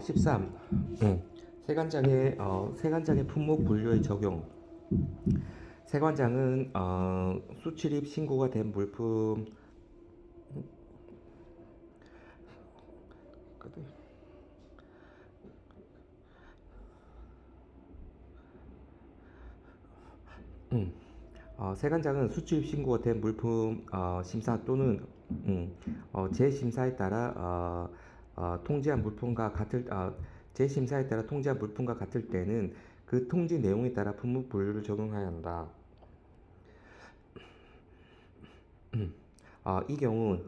13. 세관장의 품목 분류의 적용. 세관장은 수출입 신고가 된 물품 세관장은 수출입 신고가 된 물품 심사 또는 재심사에 따라 통지한 물품과 같을 재심사에 따라 통지한 물품과 같을 때는 그 통지 내용에 따라 품목 분류를 적용해야 한다. 이 경우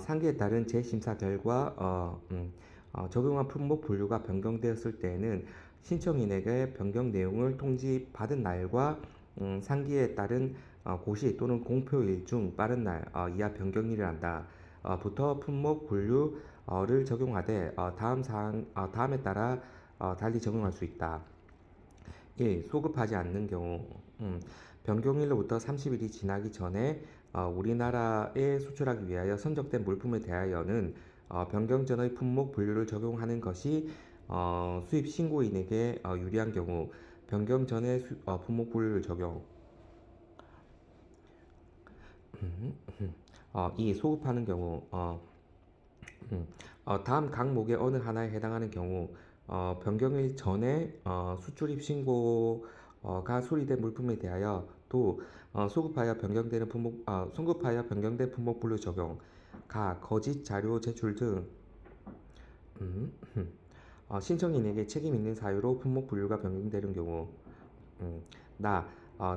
상기에 따른 재심사 결과 적용한 품목 분류가 변경되었을 때에는 신청인에게 변경 내용을 통지받은 날과 상기에 따른 고시 또는 공표일 중 빠른 날 이하 변경일을 한다. 부터 품목 분류를 적용하되 다음에 따라 달리 적용할 수 있다. 1. 소급하지 않는 경우 변경일로부터 30일이 지나기 전에 우리나라에 수출하기 위하여 선적된 물품에 대하여는 변경 전의 품목 분류를 적용하는 것이 수입 신고인에게 유리한 경우 변경 전에 품목 분류를 적용. 2. 소급하는 경우 다음 각목의 어느 하나에 해당하는 경우 변경일 전에 수출입 신고가 수리된 물품에 대하여 또 소급하여 변경된 품목 분류 적용. 거짓 자료 제출 등 신청인에게 책임 있는 사유로 품목 분류가 변경되는 경우 음,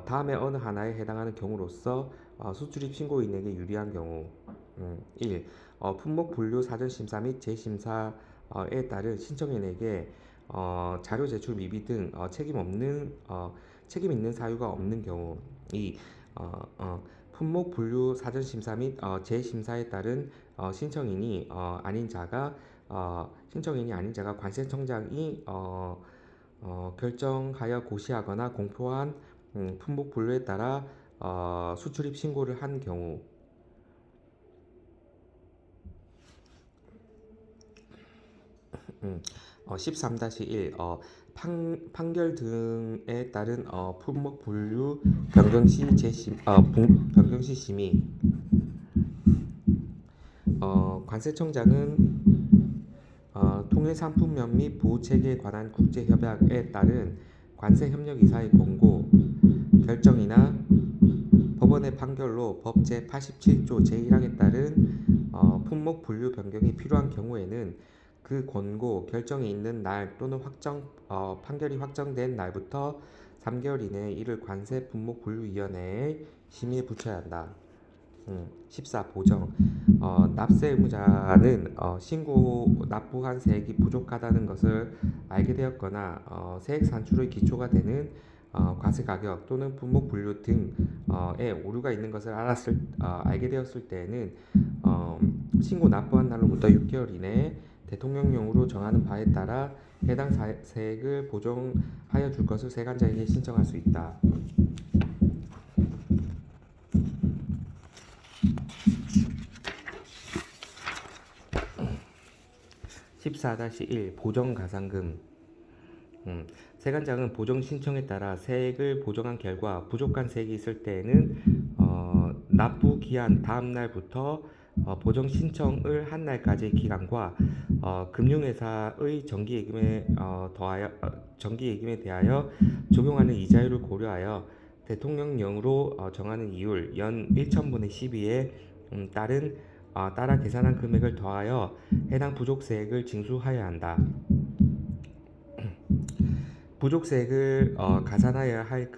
다음에 어느 하나에 해당하는 경우로서 수출입 신고인에게 유리한 경우 1. 품목 분류 사전 심사 및 재심사에 따른 신청인에게 자료 제출 미비 등 책임 있는 사유가 없는 경우 2. 품목 분류 사전 심사 및 재심사에 따른 신청인이 아닌 자가 관세청장이 결정하여 고시하거나 공표한 품목 분류에 따라 수출입 신고를 한 경우 13-1 판결 등에 따른 품목 분류 변경 시 심의 관세청장은 통일상품면 및 보호체계에 관한 국제협약에 따른 관세협력이사의 권고, 결정이나 법원의 판결로 법 제87조 제1항에 따른 품목 분류 변경이 필요한 경우에는 그 권고, 결정이 있는 날 또는 판결이 확정된 날부터 3개월 이내에 이를 관세 품목 분류위원회에 심의에 붙여야 한다. 14. 보정. 납세 의무자는 납부한 세액이 부족하다는 것을 알게 되었거나 세액 산출의 기초가 되는 과세 가격 또는 품목 분류 등에 오류가 있는 것을 알게 되었을 때에는 신고 납부한 날로부터 6개월 이내에 대통령령으로 정하는 바에 따라 해당 세액을 보정하여 줄 것을 세관자에게 신청할 수 있다. 14-1 보정가상금 세관장은 보정 신청에 따라 세액을 보정한 결과 부족한 세액이 있을 때에는 납부 기한 다음 날부터 보정 신청을 한 날까지의 기간과 금융회사의 정기예금에 대하여 적용하는 이자율을 고려하여 대통령령으로 정하는 이율 연 1천분의 12에 따라 계산한 금액을 더하여 해당 부족세액을 징수하여야 한다. 부족세액을 가산하여야 할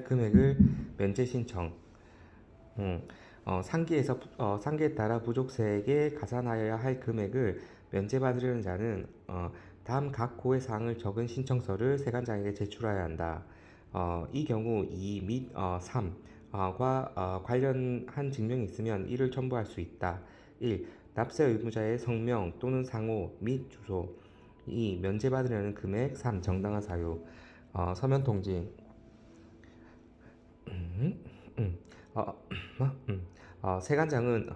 금액을 면제 신청. 상기에 따라 부족세액에 가산하여야 할 금액을 면제받으려는 자는 다음 각 고의 사항을 적은 신청서를 세관장에게 제출해야 한다. 이 경우 2 및 3과 관련한 증명이 있으면 이를 첨부할 수 있다. 1. 납세 의무자의 성명 또는 상호 및 주소 2. 면제받으려는 금액 3. 정당한 사유 서면 통지 세관장은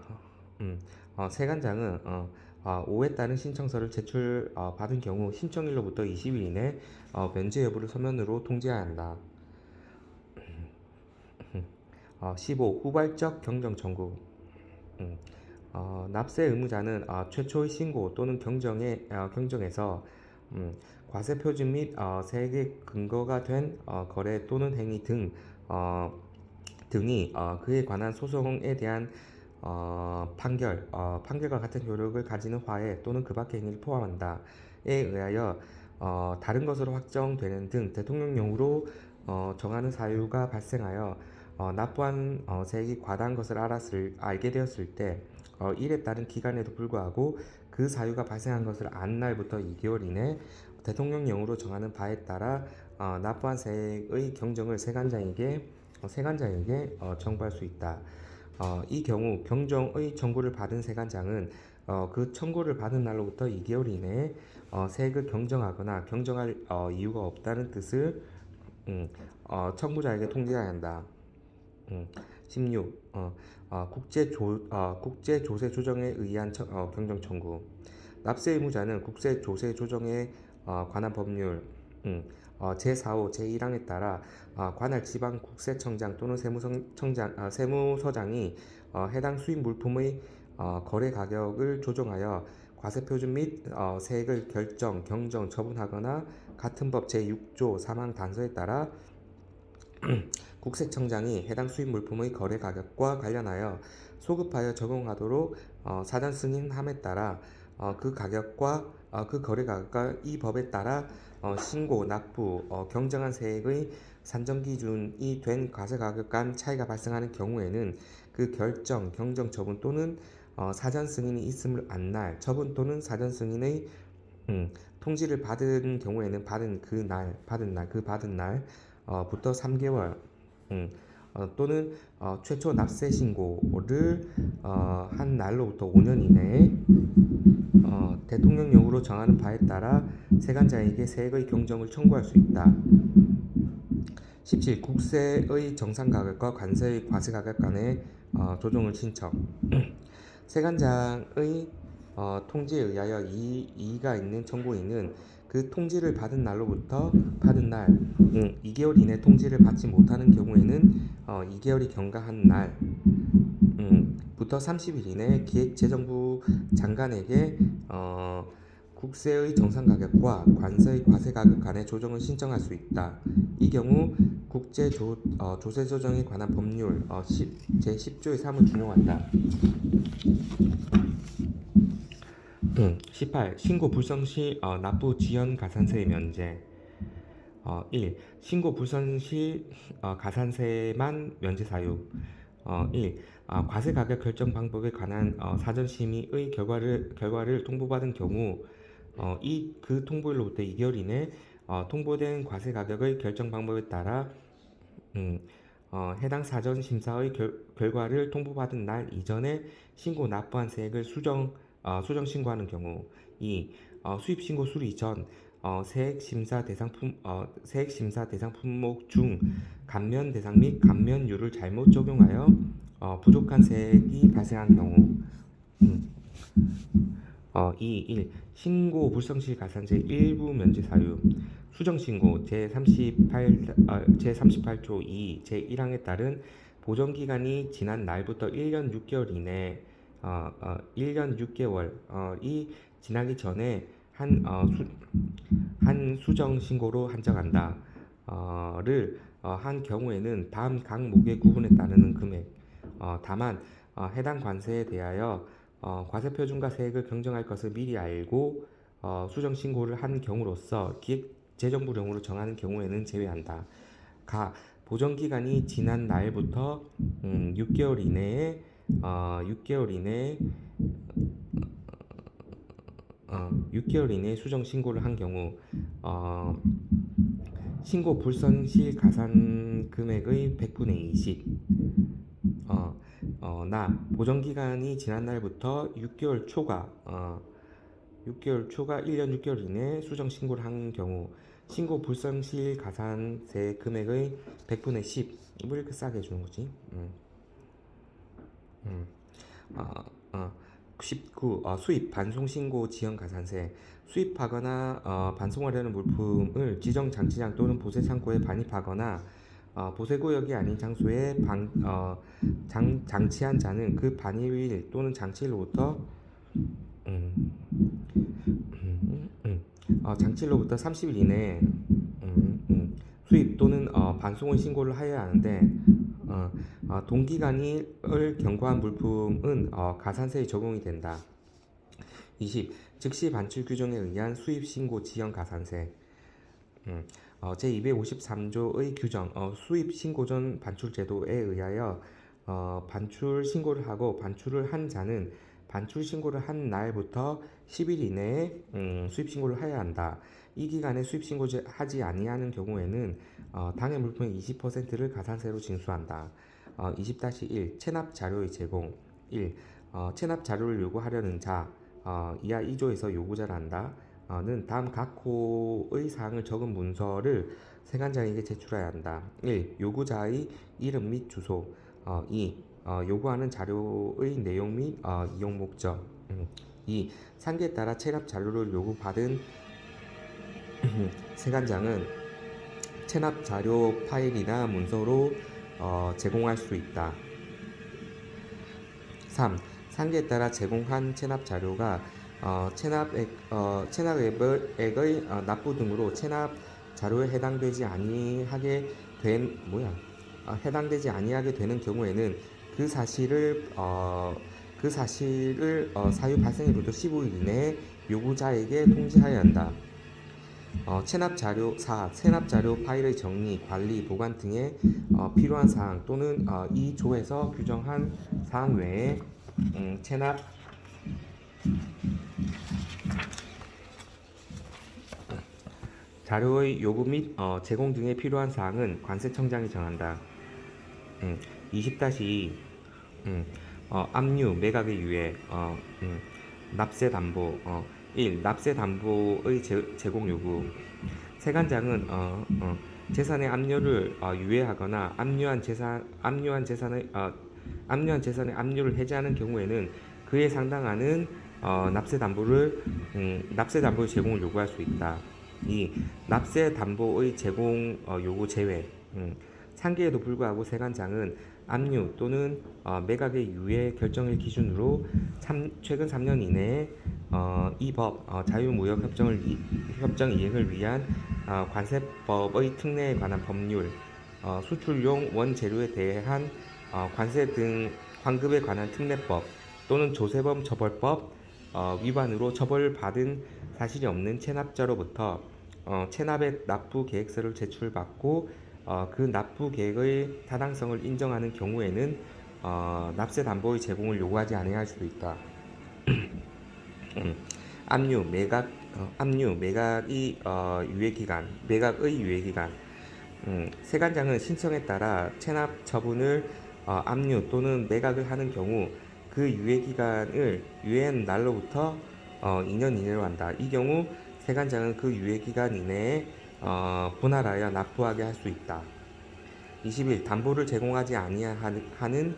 세관장은 5에 따른 신청서를 제출 받은 경우 신청일로부터 20일 이내 면제 여부를 서면으로 통지해야 한다. 15. 후발적 경정 청구. 음, 납세 의무자는 최초의 신고 또는 경정에서 과세 표준 및 세액의 근거가 된 거래 또는 행위 등이 그에 관한 소송에 대한 판결과 같은 효력을 가지는 화해 또는 그 밖의 행위를 포함한다에 의하여 다른 것으로 확정되는 등 대통령령으로 정하는 사유가 발생하여 납부한 세액이 과다한 것을 알게 되었을 때 이에 따른 기간에도 불구하고 그 사유가 발생한 것을 안 날부터 2개월 이내 대통령령으로 정하는 바에 따라 납부한 세액의 경정을 세관장에게 청구할 수 있다. 이 경우 경정의 청구를 받은 세관장은 그 청구를 받은 날로부터 2개월 이내에 세액을 경정하거나 경정할 이유가 없다는 뜻을 청구자에게 통지해야 한다. 16. 국제조세 조정에 의한 경정 청구. 납세 의무자는 국제조세 조정에 관한 법률 제4호 제1항에 따라 관할 지방 국세청장 또는 세무서장이 해당 수입 물품의 거래 가격을 조정하여 과세 표준 및 세액을 결정, 경정, 처분하거나 같은 법 제6조 3항 단서에 따라 국세청장이 해당 수입 물품의 거래 가격과 관련하여 소급하여 적용하도록 사전 승인함에 따라 그 거래 가격과 이 법에 따라 신고, 납부, 경정한 세액의 산정 기준이 된 과세 가격 간 차이가 발생하는 경우에는 그 결정, 경정, 처분 또는 사전 승인이 있음을 안 날, 처분 또는 사전 승인의 통지를 받은 경우에는 받은 날부터 3개월 또는 최초 납세 신고를 한 날로부터 5년 이내에 대통령령으로 정하는 바에 따라 세관자에게 세액의 경정을 청구할 수 있다. 17. 국세의 정상 가격과 관세의 과세 가격 간의 조정을 신청. 세관장의 통지에 의하여 이의가 있는 청구인은 그 통지를 받은 날 2개월 이내 통지를 받지 못하는 경우에는 2개월이 경과한 날부터 30일 이내 기획재정부 장관에게 국세의 정상 가격과 관세의 과세 가격 간의 조정을 신청할 수 있다. 이 경우 국제조세 조정에 관한 법률 제10조의 3을 준용한다. 18. 신고 불성 시 납부 지연 가산세의 면제. 1. 신고 불성 시 가산세만 면제 사유. 1. 과세 가격 결정 방법에 관한 사전 심의의 결과를 통보받은 경우 그 통보일로부터 2개월 이내 통보된 과세 가격의 결정 방법에 따라 해당 사전 심사의 결과를 통보받은 날 이전에 신고 납부한 세액을 수정 신고하는 경우. 2. 수입 신고 수리 전 세액 심사 대상 품목 중 감면 대상 및 감면율을 잘못 적용하여 부족한 세액이 발생한 경우. 2. 1. 신고 불성실 가산세 일부 면제 사유. 수정신고 제38조 2 제1항에 따른 보정기간이 지난 날부터 1년 6개월 이내 1년 6개월이 지나기 전에 한 수정신고로 한정한다. 를 한 경우에는 다음 항목의 구분에 따르는 금액. 다만 해당 관세에 대하여 과세 표준과 세액을 경정할 것을 미리 알고 수정 신고를 한 경우로서 기획재정부령으로 정하는 경우에는 제외한다. 보정 기간이 지난 날부터 6개월 이내에 수정 신고를 한 경우 신고 불성실 가산 금액의 100분의 20 보정 기간이 지난 날부터 6개월 초과 1년 6개월 이내 수정 신고를 한 경우 신고 불성실 가산세 금액의 100분의 10 뭐 이렇게 싸게 해주는 거지. 19. 수입 반송신고 지연 가산세. 수입하거나 반송하려는 물품을 지정 장치장 또는 보세 창고에 반입하거나 보세구역이 아닌 장소에 장치한 자는 그 반입일 또는 장치일로부터 음, 장치일로부터 30일 이내에 수입 또는 반송의 신고를 하여야 하는데 동기간을 경과한 물품은 가산세에 적용이 된다. 20. 즉시 반출 규정에 의한 수입 신고 지연 가산세. 제253조의 규정 수입 신고 전 반출 제도에 의하여 반출 신고를 하고 반출을 한 자는 반출 신고를 한 날부터 10일 이내에 수입 신고를 해야 한다. 이 기간에 수입 신고하지 아니하는 경우에는 당해 물품의 20%를 가산세로 징수한다. 20-1 체납 자료의 제공. 1. 체납 자료를 요구하려는 자 이하 2조에서 요구자를 한다. 는 다음 각 호의 사항을 적은 문서를 세관장에게 제출해야 한다. 1. 요구자의 이름 및 주소. 2. 요구하는 자료의 내용 및 이용 목적. 2. 상계에 따라 체납 자료를 요구받은 세관장은 체납 자료 파일이나 문서로 제공할 수 있다. 3. 상계에 따라 제공한 체납 자료가 체납액의 납부 등으로 체납 자료에 해당되지 아니하게 되는 경우에는 그 사실을 사유 발생일부터 15일 이내에 요구자에게 통지하여야 한다. 체납 자료 4. 체납 자료 파일의 정리, 관리, 보관 등에 필요한 사항 또는 이 조에서 규정한 사항 외에 체납 자료의 요구 및 제공 등에 필요한 사항은 관세청장이 정한다. 20-2 압류, 매각의 유예, 납세 담보. 1. 납세 담보의 제공 요구. 세관장은 재산의 압류를 유예하거나 압류한 재산의 압류를 해제하는 경우에는 그에 상당하는 납세 담보의 제공을 요구할 수 있다. 2. 납세 담보의 제공 요구 제외. 상계에도 불구하고 세관장은 압류 또는 매각의 유예 결정을 기준으로 최근 3년 이내에 이 법 자유무역협정 이행을 위한 관세법의 특례에 관한 법률, 수출용 원재료에 대한 관세 등 환급에 관한 특례법 또는 조세범 처벌법 위반으로 처벌받은 사실이 없는 체납자로부터 체납액 납부 계획서를 제출받고 그 납부 계획의 타당성을 인정하는 경우에는 납세 담보의 제공을 요구하지 아니할 수도 있다. 압류, 매각의 유예 기간. 세관장은 신청에 따라 체납 처분을 압류 또는 매각을 하는 경우 그 유예 기간을 유예한 날로부터 2년 이내로 한다. 이 경우 세관장은 그 유예 기간 이내에 분할하여 납부하게 할 수 있다. 21. 담보를 제공하지 아니하는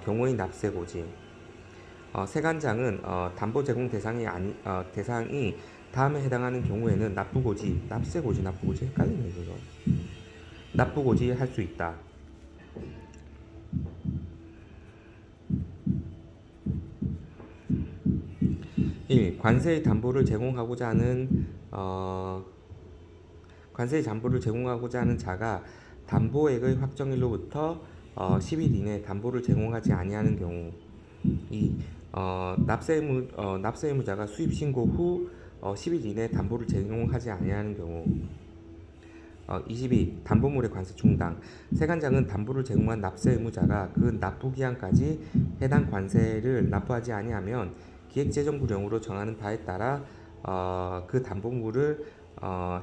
경우의 납세 고지. 세관장은 담보 제공 대상이 다음에 해당하는 경우에는 납세 고지 헷갈리네 이거. 납부 고지 할 수 있다. 1. 관세의 담보를 제공하고자 하는 자가 담보액의 확정일로부터 10일 이내 담보를 제공하지 아니하는 경우. 2. 납세 의무자가 수입 신고 후 10일 이내 담보를 제공하지 아니하는 경우. 22. 담보물의 관세 충당. 세관장은 담보를 제공한 납세 의무자가 그 납부 기한까지 해당 관세를 납부하지 아니하면 기획재정부령으로 정하는 바에 따라 그 담보물을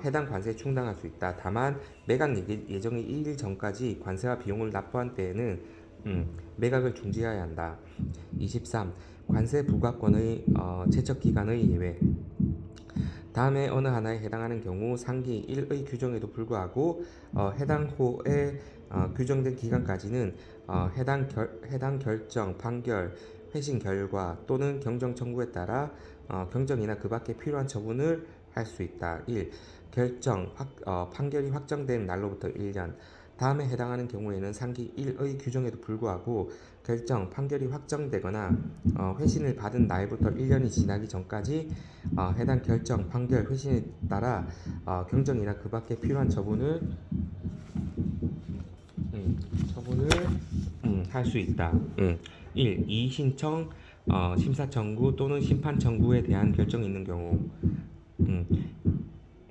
해당 관세에 충당할 수 있다. 다만 매각 예정의 1일 전까지 관세와 비용을 납부한 때에는 매각을 중지해야 한다. 23. 관세 부과권의 제척 기간의 예외. 다음에 어느 하나에 해당하는 경우 상기 1의 규정에도 불구하고 해당 호에 규정된 기간까지는 해당 결정, 판결, 회신 결과 또는 경정 청구에 따라 경정이나 그 밖에 필요한 처분을 할 수 있다. 1. 판결이 확정된 날로부터 1년 다음에 해당하는 경우에는 상기 1의 규정에도 불구하고 판결이 확정되거나 회신을 받은 날부터 1년이 지나기 전까지 해당 판결, 회신에 따라 경정이나 그 밖에 필요한 처분을 할 수 있다. 1. 이의신청, 심사 청구 또는 심판 청구에 대한 결정이 있는 경우. 음,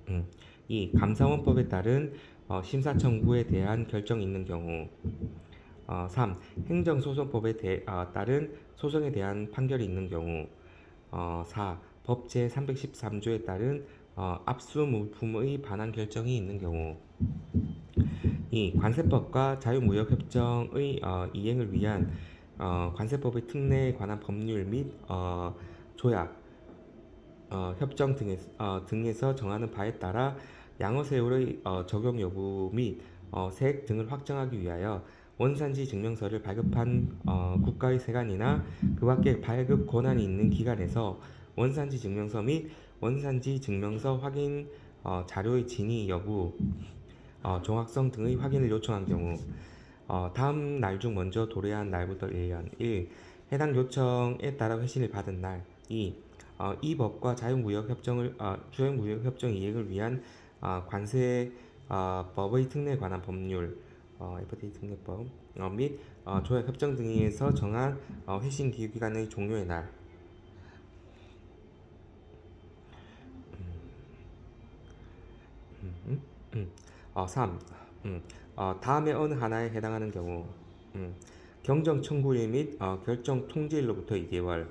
음. 2. 감사원법에 따른 심사 청구에 대한 결정이 있는 경우. 3. 행정소송법에 따른 소송에 대한 판결이 있는 경우. 4. 법 제313조에 따른 압수 물품의 반환 결정이 있는 경우. 2. 관세법과 자유무역협정의 이행을 위한 관세법의 특례에 관한 법률 및 조약, 협정 등에서 정하는 바에 따라 양어세율의 적용 여부 및 세액 등을 확정하기 위하여 원산지 증명서를 발급한 국가의 세관이나 그 밖에 발급 권한이 있는 기관에서 원산지 증명서 및 원산지 증명서 확인 자료의 진위 여부, 정확성 등의 확인을 요청한 경우 다음 날 중 먼저 도래한 날부터 1년 1. 해당 요청에 따라 회신을 받은 날 2. 이 법과 자유무역협정 이행을 위한 관세법의 특례에 관한 법률 FTA 특례법 및 조약협정 등에서 정한 회신 기간의 종료의 날. 3. 다음에 어느 하나에 해당하는 경우 경정 청구일 및 결정 통지일로부터 2개월.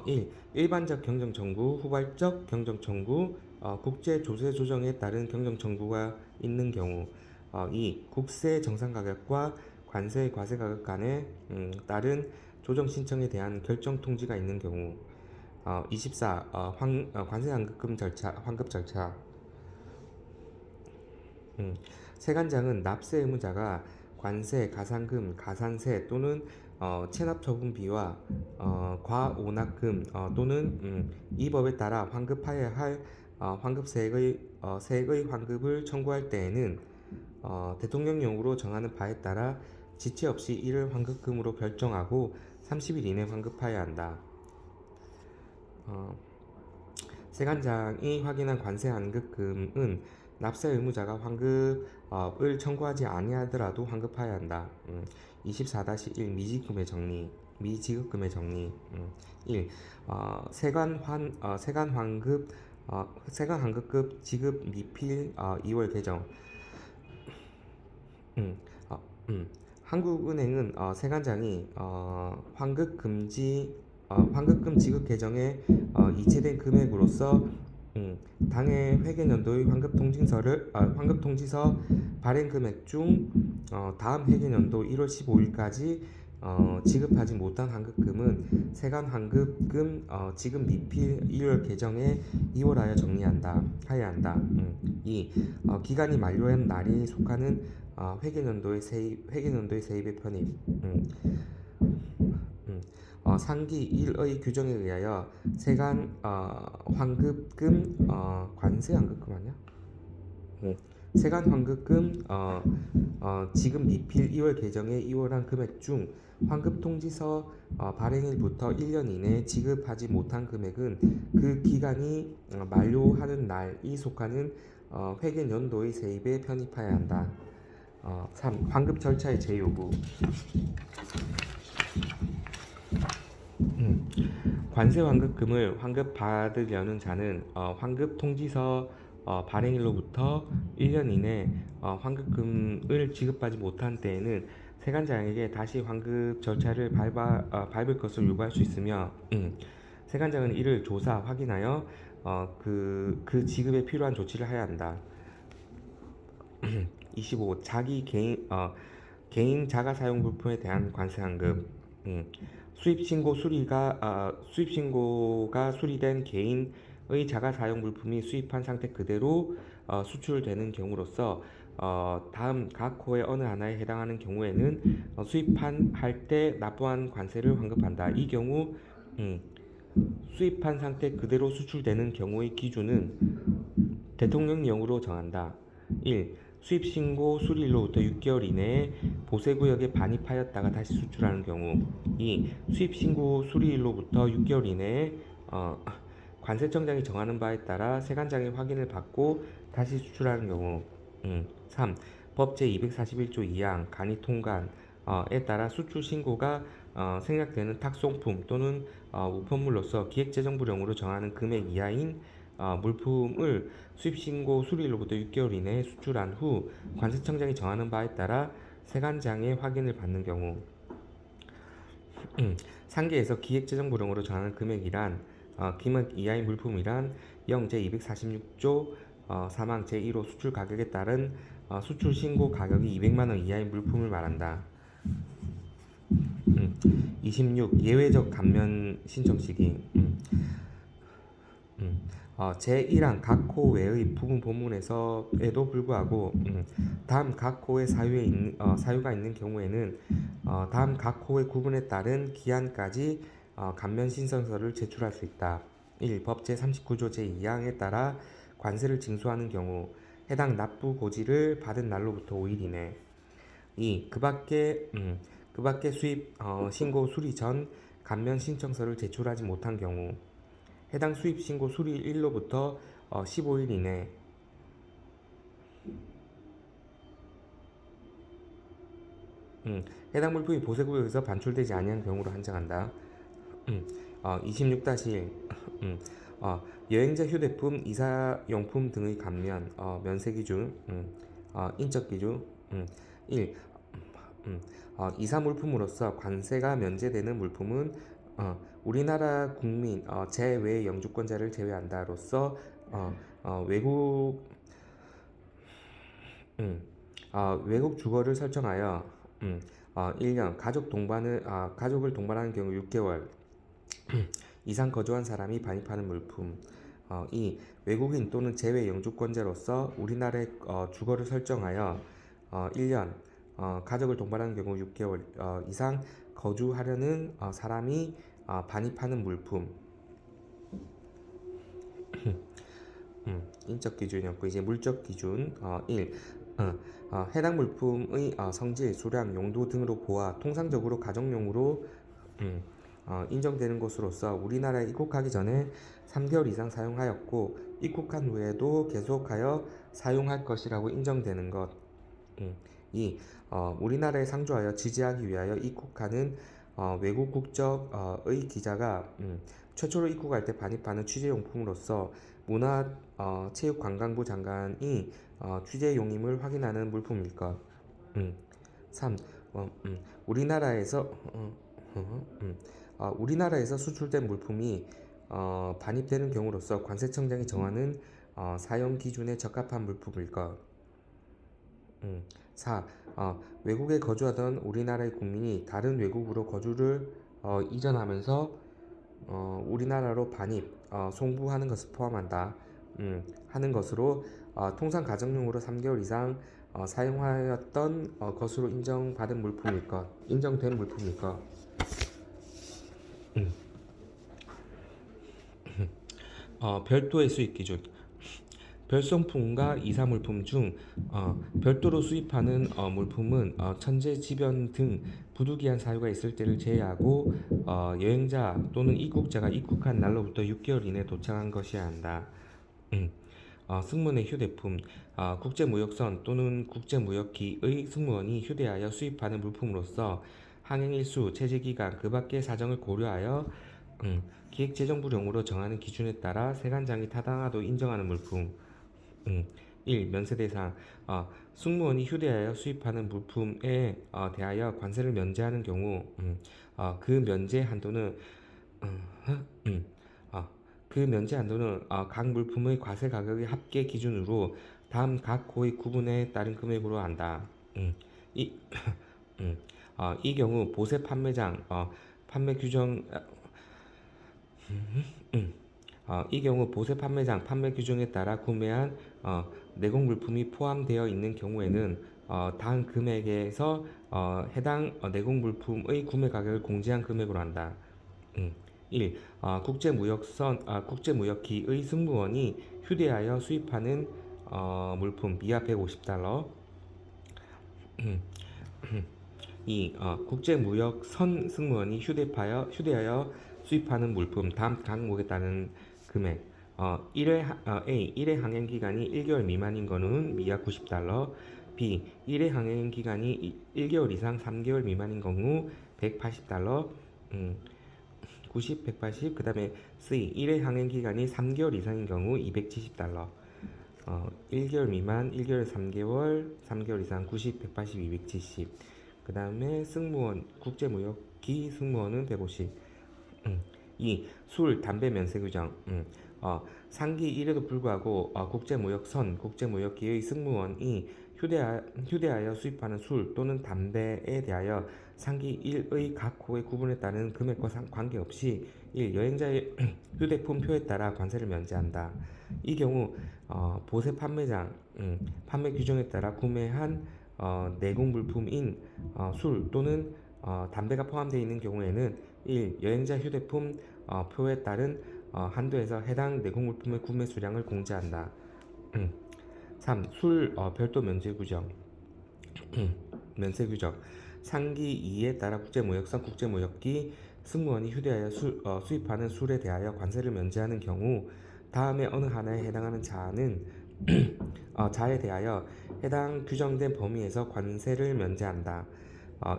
1. 일반적 경정 청구, 후발적 경정 청구, 국제 조세 조정에 따른 경정 청구가 있는 경우. 2. 국세 정상 가격과 관세 과세 가격 간에 따른 조정 신청에 대한 결정 통지가 있는 경우. 24. 관세 환급 절차. 세관장은 납세 의무자가 관세, 가산금, 가산세 또는 체납처분비와 과오납금 또는 이 법에 따라 환급하여야 할 세액의 환급을 청구할 때에는 대통령령으로 정하는 바에 따라 지체 없이 이를 환급금으로 결정하고 30일 이내 환급하여야 한다. 세관장이 확인한 관세 환급금은 납세 의무자가 환급을 청구하지 아니하더라도 환급하여야 한다. 24-1 미지급금의 정리 1. 세관 환급급 지급 미필 2월 개정. 한국은행은 세관장이 환급금 지급 개정에 이체된 금액으로서 당해 회계연도의 환급통지서 발행 금액 중 다음 회계연도 1월 15일까지 지급하지 못한 환급금은 세관 환급금 지급 미필 1월 개정에 2월하여 하여야 한다. 2. 기간이 만료한 날이 속하는 회계연도의 세입의 편입. 상기 1의 규정에 의하여 세관 환급금 관세 환급금 아니야? 세관 환급금 지급 미필 2월 개정에 2월한 금액 중 환급통지서 발행일부터 1년 이내에 지급하지 못한 금액은 그 기간이 만료하는 날이 속하는 회계연도의 세입에 편입하여야 한다. 3. 환급 절차의 제요구. 관세 환급금을 환급받으려는 자는 환급 통지서 발행일로부터 1년 이내 환급금을 지급하지 못한 때에는 세관장에게 다시 환급 절차를 밟을 것을 요구할 수 있으며 세관장은 이를 조사, 확인하여 그 지급에 필요한 조치를 해야 한다. 25. 개인 자가 사용 물품에 대한 관세 환급. 수입신고가 수리된 개인의 자가 사용 물품이 수입한 상태 그대로 수출되는 경우로서 다음 각 호의 어느 하나에 해당하는 경우에는 수입한 할 때 납부한 관세를 환급한다. 이 경우 수입한 상태 그대로 수출되는 경우의 기준은 대통령령으로 정한다. 1. 수입신고 수리일로부터 6개월 이내에 보세구역에 반입하였다가 다시 수출하는 경우. 2. 수입신고 수리일로부터 6개월 이내에 관세청장이 정하는 바에 따라 세관장의 확인을 받고 다시 수출하는 경우. 3. 법 제241조 2항 간이통관에 따라 수출 신고가 생략되는 탁송품 또는 우편물로서 기획재정부령으로 정하는 금액 이하인 물품을 수입신고 수리일로부터 6개월 이내에 수출한 후 관세청장이 정하는 바에 따라 세관장의 확인을 받는 경우. 상계에서 기획재정부령으로 정하는 금액이란 금액 이하의 물품이란 0 제246조 사망 제1호 수출 가격에 따른 수출 신고 가격이 200만원 이하의 물품을 말한다. 26. 예외적 감면 신청 시기. 제1항 각 호 외의 부분 본문에서에도 불구하고 다음 각 호의 사유가 있는 경우에는 다음 각 호의 구분에 따른 기한까지 감면 신청서를 제출할 수 있다. 1. 법 제39조 제2항에 따라 관세를 징수하는 경우 해당 납부 고지를 받은 날로부터 5일 이내. 2. 그 밖에 수입 신고 수리 전 감면 신청서를 제출하지 못한 경우 해당 수입 신고 수리일로부터 15일 이내. 해당 물품이 보세구역에서 반출되지 아니한 경우로 한정한다. 26-1 여행자 휴대품, 이사용품 등의 감면 면세 기준, 인적 기준. 1. 이사 물품으로서 관세가 면제되는 물품은 우리나라 국민 제외 영주권자를 제외한다로서 외국 주거를 설정하여 1년 가족을 동반하는 경우 6개월 이상 거주한 사람이 반입하는 물품. 2. 외국인 또는 제외 영주권자로서 우리나라에 주거를 설정하여 1년 가족을 동반하는 경우 6개월 이상 거주하려는 사람이 반입하는 물품. 인적 기준이었고 이제 물적 기준. 1. 해당 물품의 성질, 수량, 용도 등으로 보아 통상적으로 가정용으로 인정되는 것으로서 우리나라에 입국하기 전에 3개월 이상 사용하였고 입국한 후에도 계속하여 사용할 것이라고 인정되는 것. 2. 우리나라에 상주하여 지지하기 위하여 입국하는 외국 국적의 기자가 최초로 입국할 때 반입하는 취재용품으로서 문화체육관광부 장관이 취재용임을 확인하는 물품일 것. 3. 우리나라에서 수출된 물품이 반입되는 경우로서 관세청장이 정하는 사용 기준에 적합한 물품일 것. 4. 외국에 거주하던 우리나라의 국민이 다른 외국으로 거주를 이전하면서 우리나라로 반입, 송부하는 것을 포함한다. 하는 것으로 통상 가정용으로 3개월 이상 사용하였던 것으로 인정된 물품일 것. 별도의 수입 기준. 별성품과 이사물품 중 별도로 수입하는 물품은 천재지변 등 부득이한 사유가 있을 때를 제외하고 여행자 또는 입국자가 입국한 날로부터 6개월 이내 도착한 것이어야 한다. 승무원의 휴대품, 국제무역선 또는 국제무역기의 승무원이 휴대하여 수입하는 물품으로서 항행일수, 체제기간, 그 밖의 사정을 고려하여 기획재정부령으로 정하는 기준에 따라 세관장이 타당하도 인정하는 물품. 1. 면세대상. 승무원이 휴대하여 수입하는 물품에 대하여 관세를 면제하는 경우 그 면제 한도는 각 물품의 과세 가격의 합계 기준으로 다음 각 호의 구분에 따른 금액으로 한다. 이 경우 보세 판매장 판매 규정 이 경우 보세 판매장 판매 규정에 따라 구매한 내공 물품이 포함되어 있는 경우에는 다음 금액에서 해당 내공 물품의 구매 가격을 공제한 금액으로 한다. 1. 국제무역기의 승무원이 휴대하여 수입하는 물품 미하 150달러. 2. 국제무역선 승무원이 휴대하여 수입하는 물품 다음 항목에 따른 금액 1회 항행기간이 1개월 미만인 거는 미약 90달러. B. 1회 항행기간이 1개월 이상 3개월 미만인 경우 180달러. 90, 180. 그 다음에 C. 1회 항행기간이 3개월 이상인 경우 270달러. 1개월 미만, 1개월 3개월, 3개월 이상 90, 180, 270. 그 다음에 승무원, 국제무역기 승무원은 150. 2. 술, 담배 면세 규정. 상기 1에도 불구하고 국제무역기의 승무원이 휴대하여 수입하는 술 또는 담배에 대하여 상기 1의 각 호의 구분에 따른 금액과 관계없이 1. 여행자의 휴대폰 표에 따라 관세를 면제한다. 이 경우 보세 판매장 판매 규정에 따라 구매한 내공 물품인 술 또는 담배가 포함되어 있는 경우에는 1. 여행자 휴대폰 표에 따른 한도에서 해당 내공 물품의 구매 수량을 공제한다. 3. 술 별도 면세 규정. 면세 규정. 상기 2에 따라 국제무역기 승무원이 휴대하여 수입하는 술에 대하여 관세를 면제하는 경우 다음에 어느 하나에 해당하는 자에 대하여 해당 규정된 범위에서 관세를 면제한다.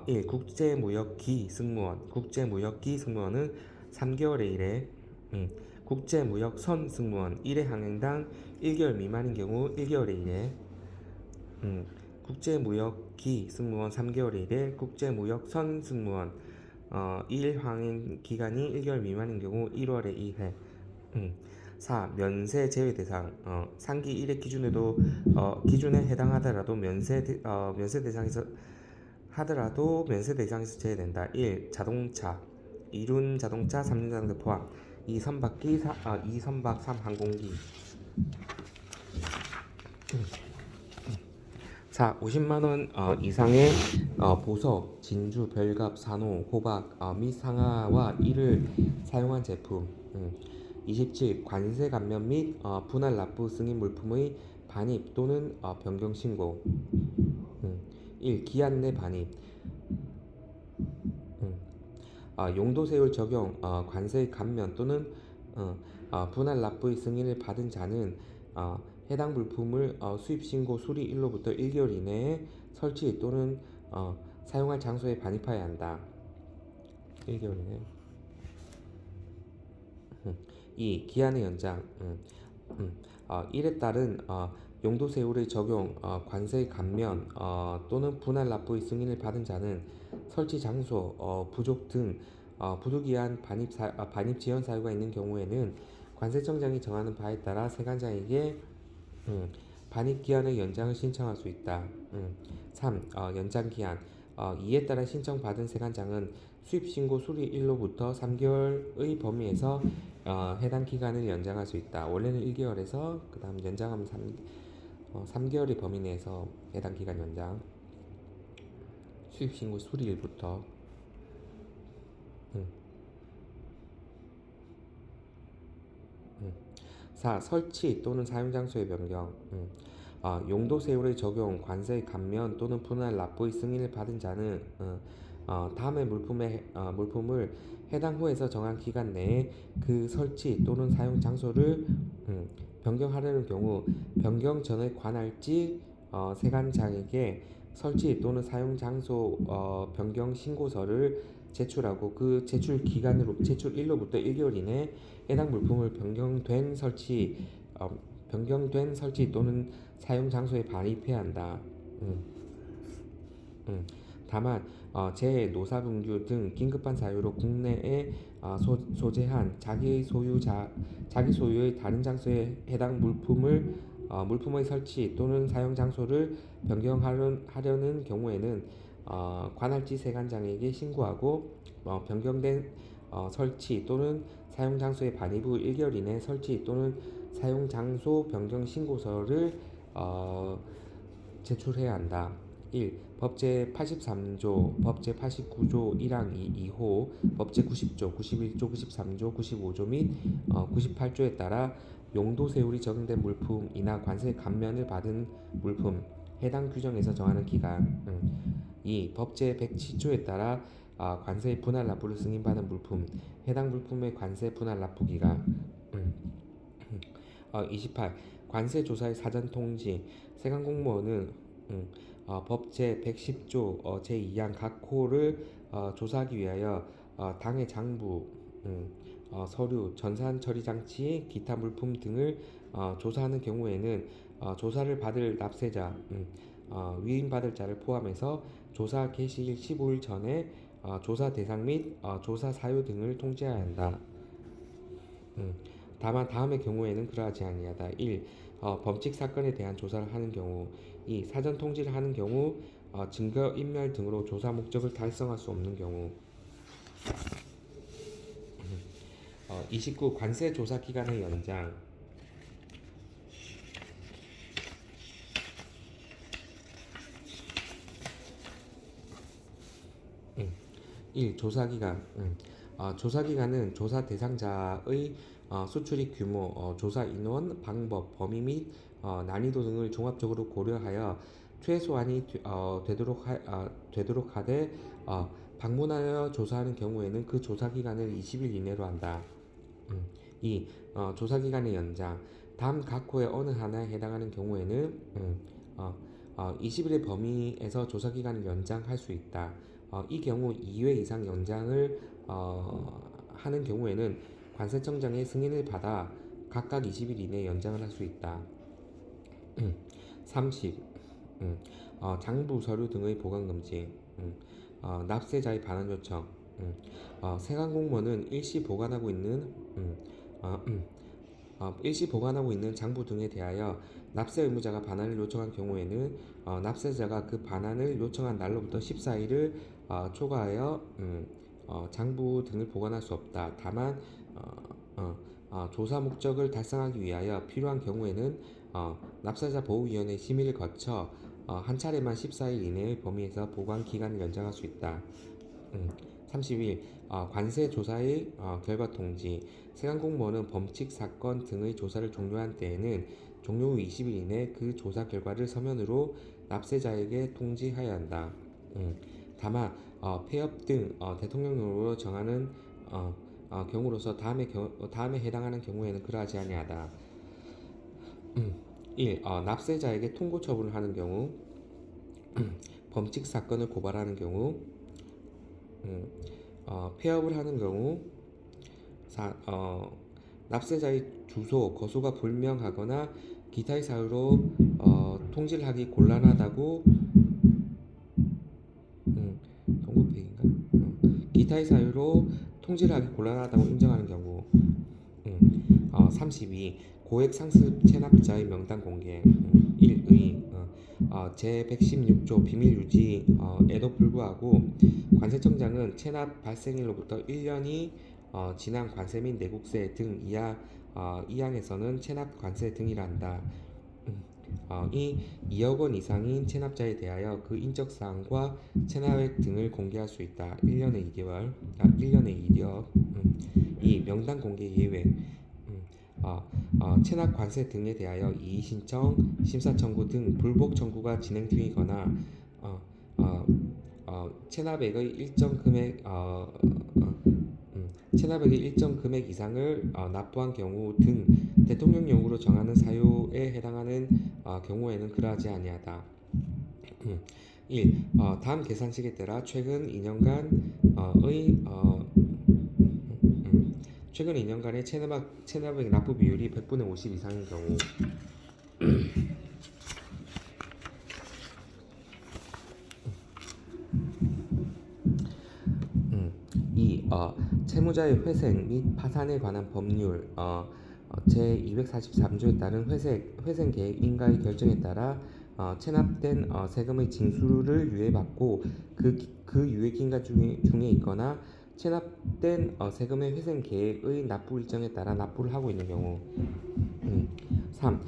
1. 국제무역기 승무원은 3개월에 1회. 국제무역선 승무원 1회 항행당 1개월 미만인 경우 1개월에 1회. 국제무역기 승무원 3개월에 1회. 국제무역선 승무원 1 항행 기간이 1개월 미만인 경우 1월에 2회. 4. 면세 제외 대상. 상기 1회 기준에 해당하더라도 면세 대상에서 제외된다. 1. 자동차, 2륜 자동차, 3륜 자동차 포함. 2. 선박기, 2. 선박, 3. 항공기. 4. 50만원 이상의 보석, 진주, 별갑, 산호, 호박 및 상아와 이를 사용한 제품. 27. 관세 감면 및 분할 납부 승인 물품의 반입 또는 변경 신고. 1. 기한 내 반입. 용도 세율 적용, 관세 감면 또는 분할 납부의 승인을 받은 자는 해당 물품을 수입 신고 수리일로부터 1개월 이내에 설치 또는 사용할 장소에 반입하여야 한다. 1개월 이내. 2. 기한의 연장. 이에 따른 용도 세율의 적용, 관세 감면 또는 분할 납부의 승인을 받은 자는 설치 장소 부족 등 부득이한 반입 지연 사유가 있는 경우에는 관세청장이 정하는 바에 따라 세관장에게 반입 기한의 연장을 신청할 수 있다. 3. 연장 기한. 이에 따라 신청받은 세관장은 수입신고 수리일로부터 3개월의 범위에서 해당 기간을 연장할 수 있다. 원래는 1개월에서 그 다음 연장하면 3개월의 범위 내에서 해당 기간 연장. 수입신고 수리일부터. 4. 설치 또는 사용 장소의 변경. 용도 세율의 적용, 관세 감면 또는 분할 납부의 승인을 받은 자는 다음의 물품을 해당 호에서 정한 기간 내에 그 설치 또는 사용 장소를 변경하려는 경우 변경 전에 관할지 세관장에게 설치 또는 사용 장소 변경 신고서를 제출하고 그 제출일로부터 1개월 이내 해당 물품을 변경된 설치 또는 사용 장소에 반입해야 한다. 다만 재노사분규 등 긴급한 사유로 국내에 소재한 자기 소유의 다른 장소에 해당 물품의 설치 또는 사용 장소를 변경하려는 경우에는 관할지 세관장에게 신고하고 변경된 설치 또는 사용 장소의 반입 후 1개월 이내 설치 또는 사용 장소 변경 신고서를 제출해야 한다. 1. 법제 83조, 법제 89조 1항 2호, 법제 90조, 91조, 93조, 95조 및 98조에 따라 용도 세율이 적용된 물품이나 관세 감면을 받은 물품 해당 규정에서 정하는 기간. 2. 법제 107조에 따라 관세 분할 납부를 승인받은 물품 해당 물품의 관세 분할 납부 기간. 28. 관세 조사의 사전 통지. 세관 공무원은 법 제110조 제2항 각 호를 조사하기 위하여 당해 장부, 서류, 전산 처리 장치, 기타 물품 등을 조사하는 경우에는 조사를 받을 납세자, 위임받을 자를 포함해서 조사 개시일 15일 전에 조사 대상 및 조사 사유 등을 통지해야 한다. 다만 다음의 경우에는 그러하지 아니하다. 1. 범칙 사건에 대한 조사를 하는 경우. 2. 사전 통지를 하는 경우. 증거 인멸 등으로 조사 목적을 달성할 수 없는 경우. 29. 관세 조사 기간의 연장. 1. 조사기간. 조사기간은 조사 대상자의 수출입 규모, 조사 인원, 방법, 범위 및 난이도 등을 종합적으로 고려하여 최소한이 되도록 하되 방문하여 조사하는 경우에는 그 조사기간을 20일 이내로 한다. 2. 조사기간의 연장. 다음 각 호의 어느 하나에 해당하는 경우에는 20일의 범위에서 조사기간을 연장할 수 있다. 이 경우 2회 이상 연장을 하는 경우에는 관세청장의 승인을 받아 각각 20일 이내 연장을 할 수 있다. 30. 장부 서류 등의 보관 금지. 납세자의 반환 요청. 세관 공무원은 일시 보관하고 있는 장부 등에 대하여 납세 의무자가 반환을 요청한 경우에는 납세자가 그 반환을 요청한 날로부터 14일을 초과하여 장부 등을 보관할 수 없다. 다만 조사 목적을 달성하기 위하여 필요한 경우에는 납세자 보호위원회 심의를 거쳐 한 차례만 14일 이내의 범위에서 보관 기간을 연장할 수 있다. 31. 관세 조사의 결과 통지. 세관 공무원은 범칙 사건 등의 조사를 종료한 때에는 종료 후 20일 이내 그 조사 결과를 서면으로 납세자에게 통지해야 한다. 다만 폐업 등 대통령령으로 정하는 경우로서 다음에 해당하는 경우에는 그러하지 아니하다. 1. 납세자에게 통고 처분을 하는 경우. 범칙 사건을 고발하는 경우. 폐업을 하는 경우. 납세자의 주소, 거소가 불명하거나 기타의 사유로 통지를 하기 곤란하다고 통고폐기인가? 기타의 사유로 통지를 하기 곤란하다고 인정하는 경우. 32. 고액 상습 체납자의 명단 공개. 1의 제116조 비밀 유지에도 불구하고 관세청장은 체납 발생일로부터 1년이 지난 관세 및 내국세 등 이항에서는 체납 관세 등이라 한다. 이 2억 원 이상인 체납자에 대하여 그 인적 사항과 체납액 등을 공개할 수 있다. 1년에 2개월, 1년에 2억. 2. 명단 공개 예외. 체납 관세 등에 대하여 이의 신청, 심사 청구 등 불복 청구가 진행 중이거나 체납액의 일정 금액 이상을 납부한 경우 등 대통령령으로 정하는 사유에 해당하는 경우에는 그러하지 아니하다. 1. 다음 계산식에 따라 최근 2년간의 체납액 납부 비율이 100분의 50 이상인 경우. 2. 채무자의 회생 및 파산에 관한 법률 제243조에 따른 회생 계획 인가의 결정에 따라 체납된 세금의 징수를 유예받고 그 유예 기간 중에 있거나 체납된 세금의 회생 계획의 납부 일정에 따라 납부를 하고 있는 경우. 3.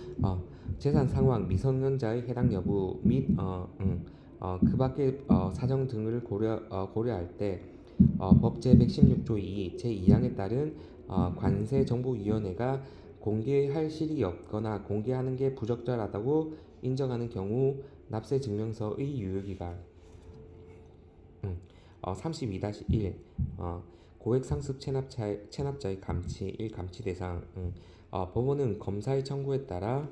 재산 상황, 미성년자의 해당 여부 및 그 밖의 사정 등을 고려할 때 법 제116조 2 제2항에 따른 관세정보위원회가 공개할 실익이 없거나 공개하는 게 부적절하다고 인정하는 경우 납세 증명서의 유효기간. 32-1 고액 상습 체납자의 감치 1. 감치 대상. 법원은 검사의 청구에 따라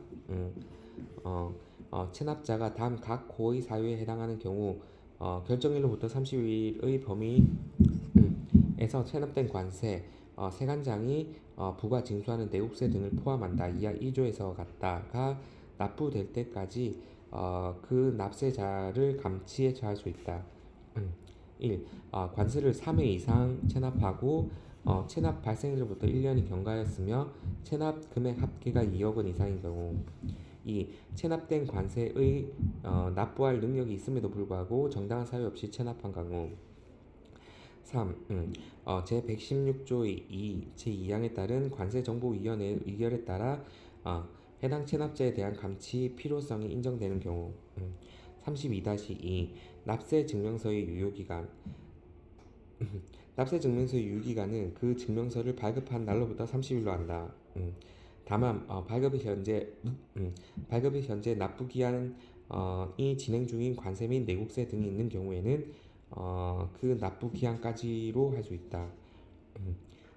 체납자가 다음 각 호의 사유에 해당하는 경우 결정일로부터 30일의 범위에서 체납된 관세, 세관장이 부과 징수하는 내국세 등을 포함한다. 이하 2조에서 같다가 납부될 때까지 그 납세자를 감치에 처할 수 있다. 1. 관세를 3회 이상 체납하고 체납 발생일로부터 1년이 경과하였으며 체납 금액 합계가 2억 원 이상인 경우. 2. 체납된 관세의 납부할 능력이 있음에도 불구하고 정당한 사유 없이 체납한 경우. 3. 제116조 2 제2항에 따른 관세정보위원회의 의결에 따라 해당 체납자에 대한 감치 필요성이 인정되는 경우. 32-2 납세 증명서의 유효기간. 납세 증명서의 유효기간은 그 증명서를 발급한 날로부터 30일로 한다. 다만 발급의 현재 납부 기한이 진행 중인 관세 및 내국세 등이 있는 경우에는 그 납부 기한까지로 할 수 있다.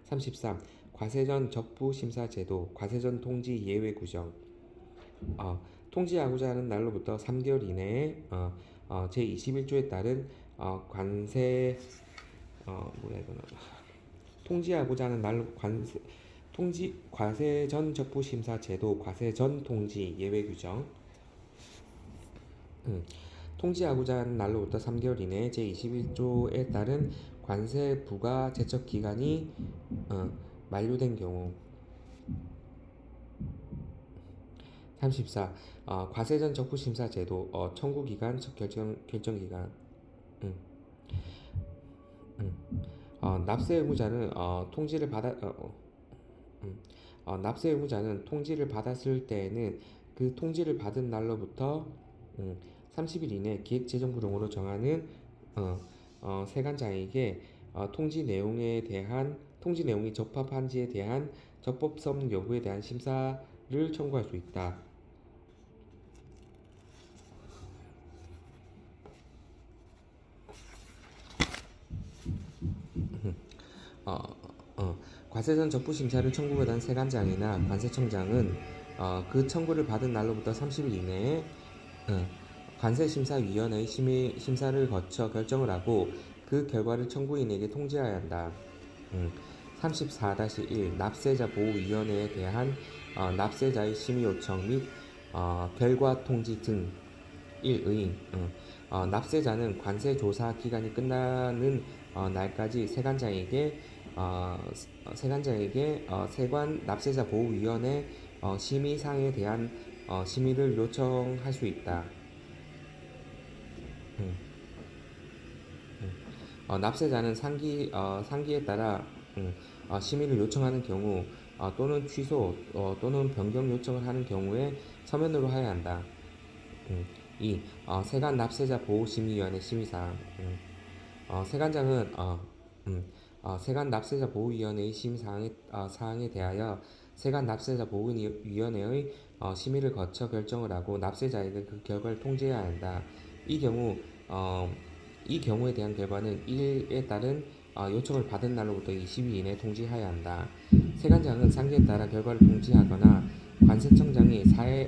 33. 과세전 적부 심사 제도, 과세전 통지 예외 규정. 통지하고자 하는 날로부터 3개월 이내에 제21조에 따른 관세 통지하고자 하는 날로 과세전 적부 심사 제도, 과세전 통지 예외 규정. 통지하고자 하는 날로부터 3개월 이내에 제21조에 따른 관세 부과 제척 기간이 만료된 경우. 34. 과세전 적부 심사 제도, 청구 기간, 결정 기간. 납세 의무자는 납세 의무자는 통지를 받았을 때에는 그 통지를 받은 날로부터 30일 이내 기획재정부등으로 정하는 세관장에게 통지 내용이 적합한지에 대한 적법성 여부에 대한 심사를 청구할 수 있다. 과세전 적부 심사를 청구받은 세관장이나 관세청장은 그 청구를 받은 날로부터 30일 이내에 관세심사위원회의 심사를 거쳐 결정을 하고 그 결과를 청구인에게 통지해야 한다. 34-1 납세자 보호위원회에 대한 납세자의 심의 요청 및 결과 통지 등. 1의 납세자는 관세 조사 기간이 끝나는 날까지 세관장에게 세관 납세자 보호위원회 심의 사항에 대한 심의를 요청할 수 있다. 납세자는 상기에 따라 심의를 요청하는 경우 또는 취소 또는 변경 요청을 하는 경우에 서면으로 해야 한다. 2. 세관 납세자 보호심의위원회 심의사항. 세관장은 세관 납세자 보호위원회의 심의사항에 대하여 세관 납세자 보호위원회의 심의를 거쳐 결정을 하고 납세자에게 그 결과를 통지해야 한다. 이 경우에 대한 결과는 1에 따른 요청을 받은 날로부터 20일 이내 통지해야 한다. 세관장은 상기에 따라 결과를 통지하거나 관세청장이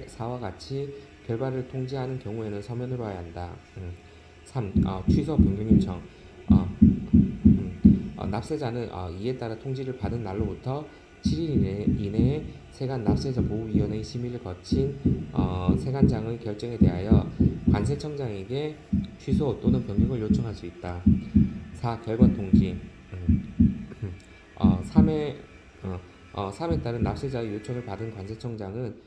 사와 같이 결과를 통지하는 경우에는 서면으로 해야 한다. 3. 취소 변경 요청. 납세자는 이에 따라 통지를 받은 날로부터 7일 이내에 세관 납세자 보호위원회의 심의를 거친 세관장의 결정에 대하여 관세청장에게 취소 또는 변경을 요청할 수 있다. 4. 결과 통지. 3에 따른 납세자의 요청을 받은 관세청장은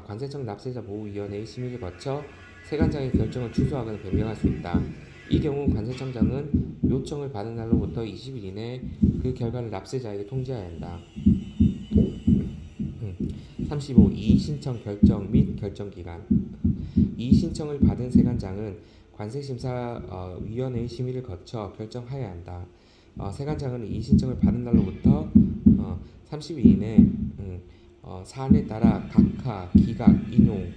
관세청 납세자 보호위원회의 심의를 거쳐 세관장의 결정을 취소하거나 변경할 수 있다. 이 경우 관세청장은 요청을 받은 날로부터 20일 이내 그 결과를 납세자에게 통지해야 한다. 35. 이의신청 결정 및 결정기간. 이의신청을 받은 세관장은 관세심사위원회의 심의를 거쳐 결정하여야 한다. 세관장은 이의신청을 받은 날로부터 30일 이내 사안에 따라 각하, 기각, 인용을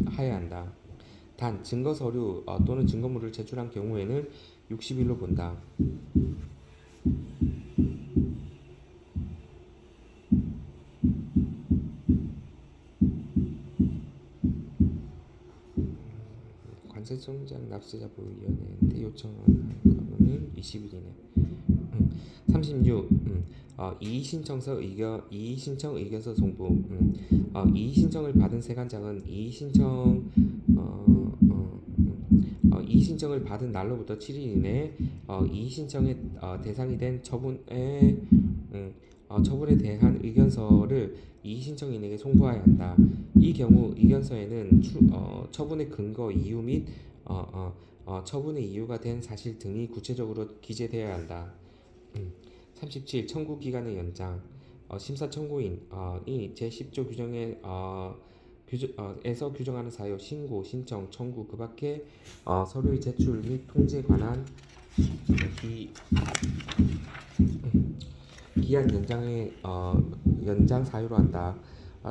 하여야 한다. 단 증거서류 또는 증거물을 제출한 경우에는 60일로 본다. 관세청장 납세자 보위원회한테 요청하는 거는 20일 이내. 36. 이의신청 의견서 송부. 이의신청을 받은 세관장은 이의신청을 받은 날로부터 7일 이내에 이의신청의 대상이 된 처분에 대한 의견서를 이의신청인에게 송부해야 한다. 이 경우 의견서에는 처분의 근거, 이유 및 처분의 이유가 된 사실 등이 구체적으로 기재되어야 한다. 37. 청구 기간의 연장. 심사 청구인이 제10조 에서 규정하는 사유, 신고, 신청, 청구 그 밖에 서류의 제출 및 통지에 관한 기한 연장의 연장 사유로 한다.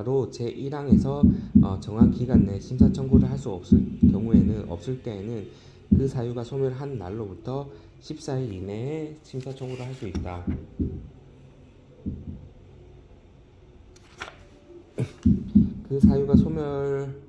로 제1항에서 정한 기간 내 심사 청구를 할 수 없을 때에는 그 사유가 소멸한 날로부터 14일 이내에 심사 청구를 할 수 있다. 그 사유가 소멸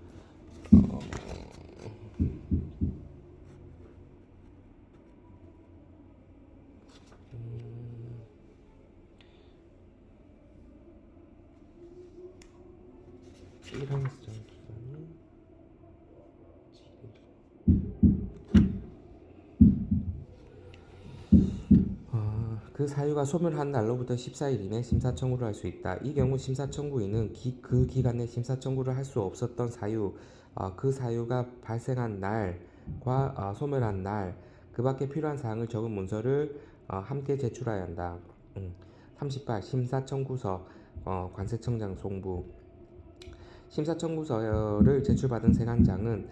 그 사유가 소멸한 날로부터 14일 이내 심사 청구를 할 수 있다. 이 경우 심사 청구인은 그 기간 내 심사 청구를 할 수 없었던 사유, 그 사유가 발생한 날과 소멸한 날, 그 밖에 필요한 사항을 적은 문서를 함께 제출해야 한다. 38. 심사 청구서 관세청장 송부. 심사 청구서를 제출받은 세관장은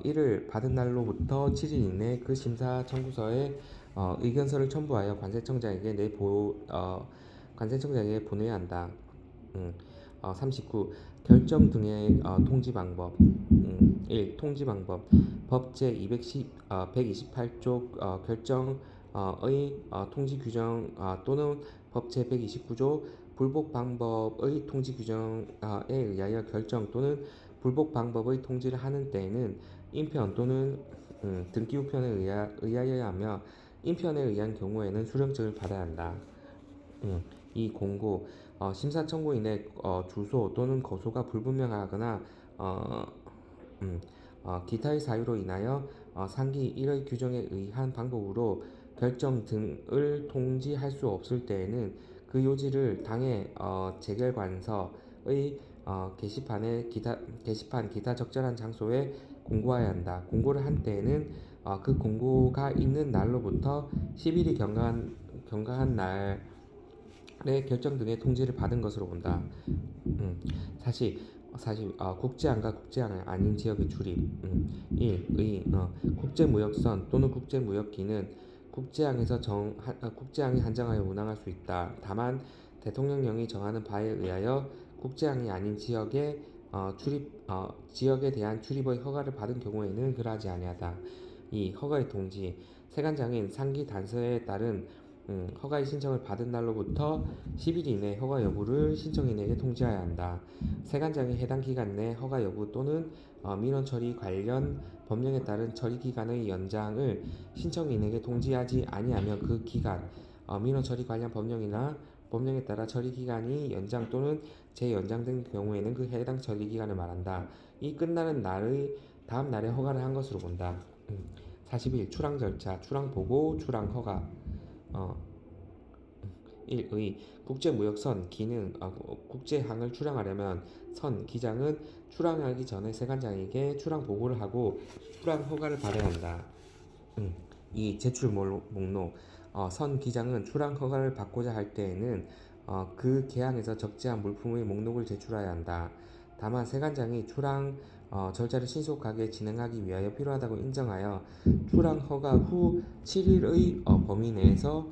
이를 받은 날로부터 7일 이내 그 심사 청구서에 의견서를 첨부하여 관세청장에게 보내야 한다. 39. 결정 등의 통지 방법. 1. 통지 방법. 법 제128조 결정의 통지 규정 또는 법 제129조 불복 방법의 통지 규정에 의하여 결정 또는 불복 방법의 통지를 하는 때에는 인편 또는 등기우편에 의하여야 하며 인편에 의한 경우에는 수령증을 받아야 한다. 이 공고. 심사 청구인의 주소 또는 거소가 불분명하거나 기타의 사유로 인하여 상기 1의 규정에 의한 방법으로 결정 등을 통지할 수 없을 때에는 그 요지를 당의 재결관서의 게시판 기타 적절한 장소에 공고해야 한다. 공고를 한 때에는 그 공고가 있는 날로부터 10일이 경과한 날의 결정 등의 통지를 받은 것으로 본다. 사실 국제항과 국제항 아닌 지역의 출입. 1. 국제무역선 또는 국제무역기는 국제항이 한정하여 운항할 수 있다. 다만 대통령령이 정하는 바에 의하여 국제항이 아닌 지역에 대한 출입의 허가를 받은 경우에는 그러하지 아니하다. 2. 허가의 통지. 세관장은 상기 단서에 따른 허가의 신청을 받은 날로부터 10일 이내 허가 여부를 신청인에게 통지해야 한다. 세관장이 해당 기간 내 허가 여부 또는 민원 처리 관련 법령에 따른 처리 기간의 연장을 신청인에게 통지하지 아니하며 그 기간, 민원 처리 관련 법령에 따라 처리 기간이 연장 또는 재연장된 경우에는 그 해당 처리 기간을 말한다. 이 끝나는 날의 다음 날에 허가를 한 것으로 본다. 41. 출항 절차, 출항 보고, 출항 허가. 1. 국제무역선 기능 국제항을 출항하려면 선 기장은 출항하기 전에 세관장에게 출항 보고를 하고 출항 허가를 받아야 한다. 이 제출 목록 선 기장은 출항 허가를 받고자 할 때에는 그 계항에서 적재한 물품의 목록을 제출해야 한다. 다만 세관장이 출항 절차를 신속하게 진행하기 위하여 필요하다고 인정하여 출항 허가 후 7일의 범위 내에서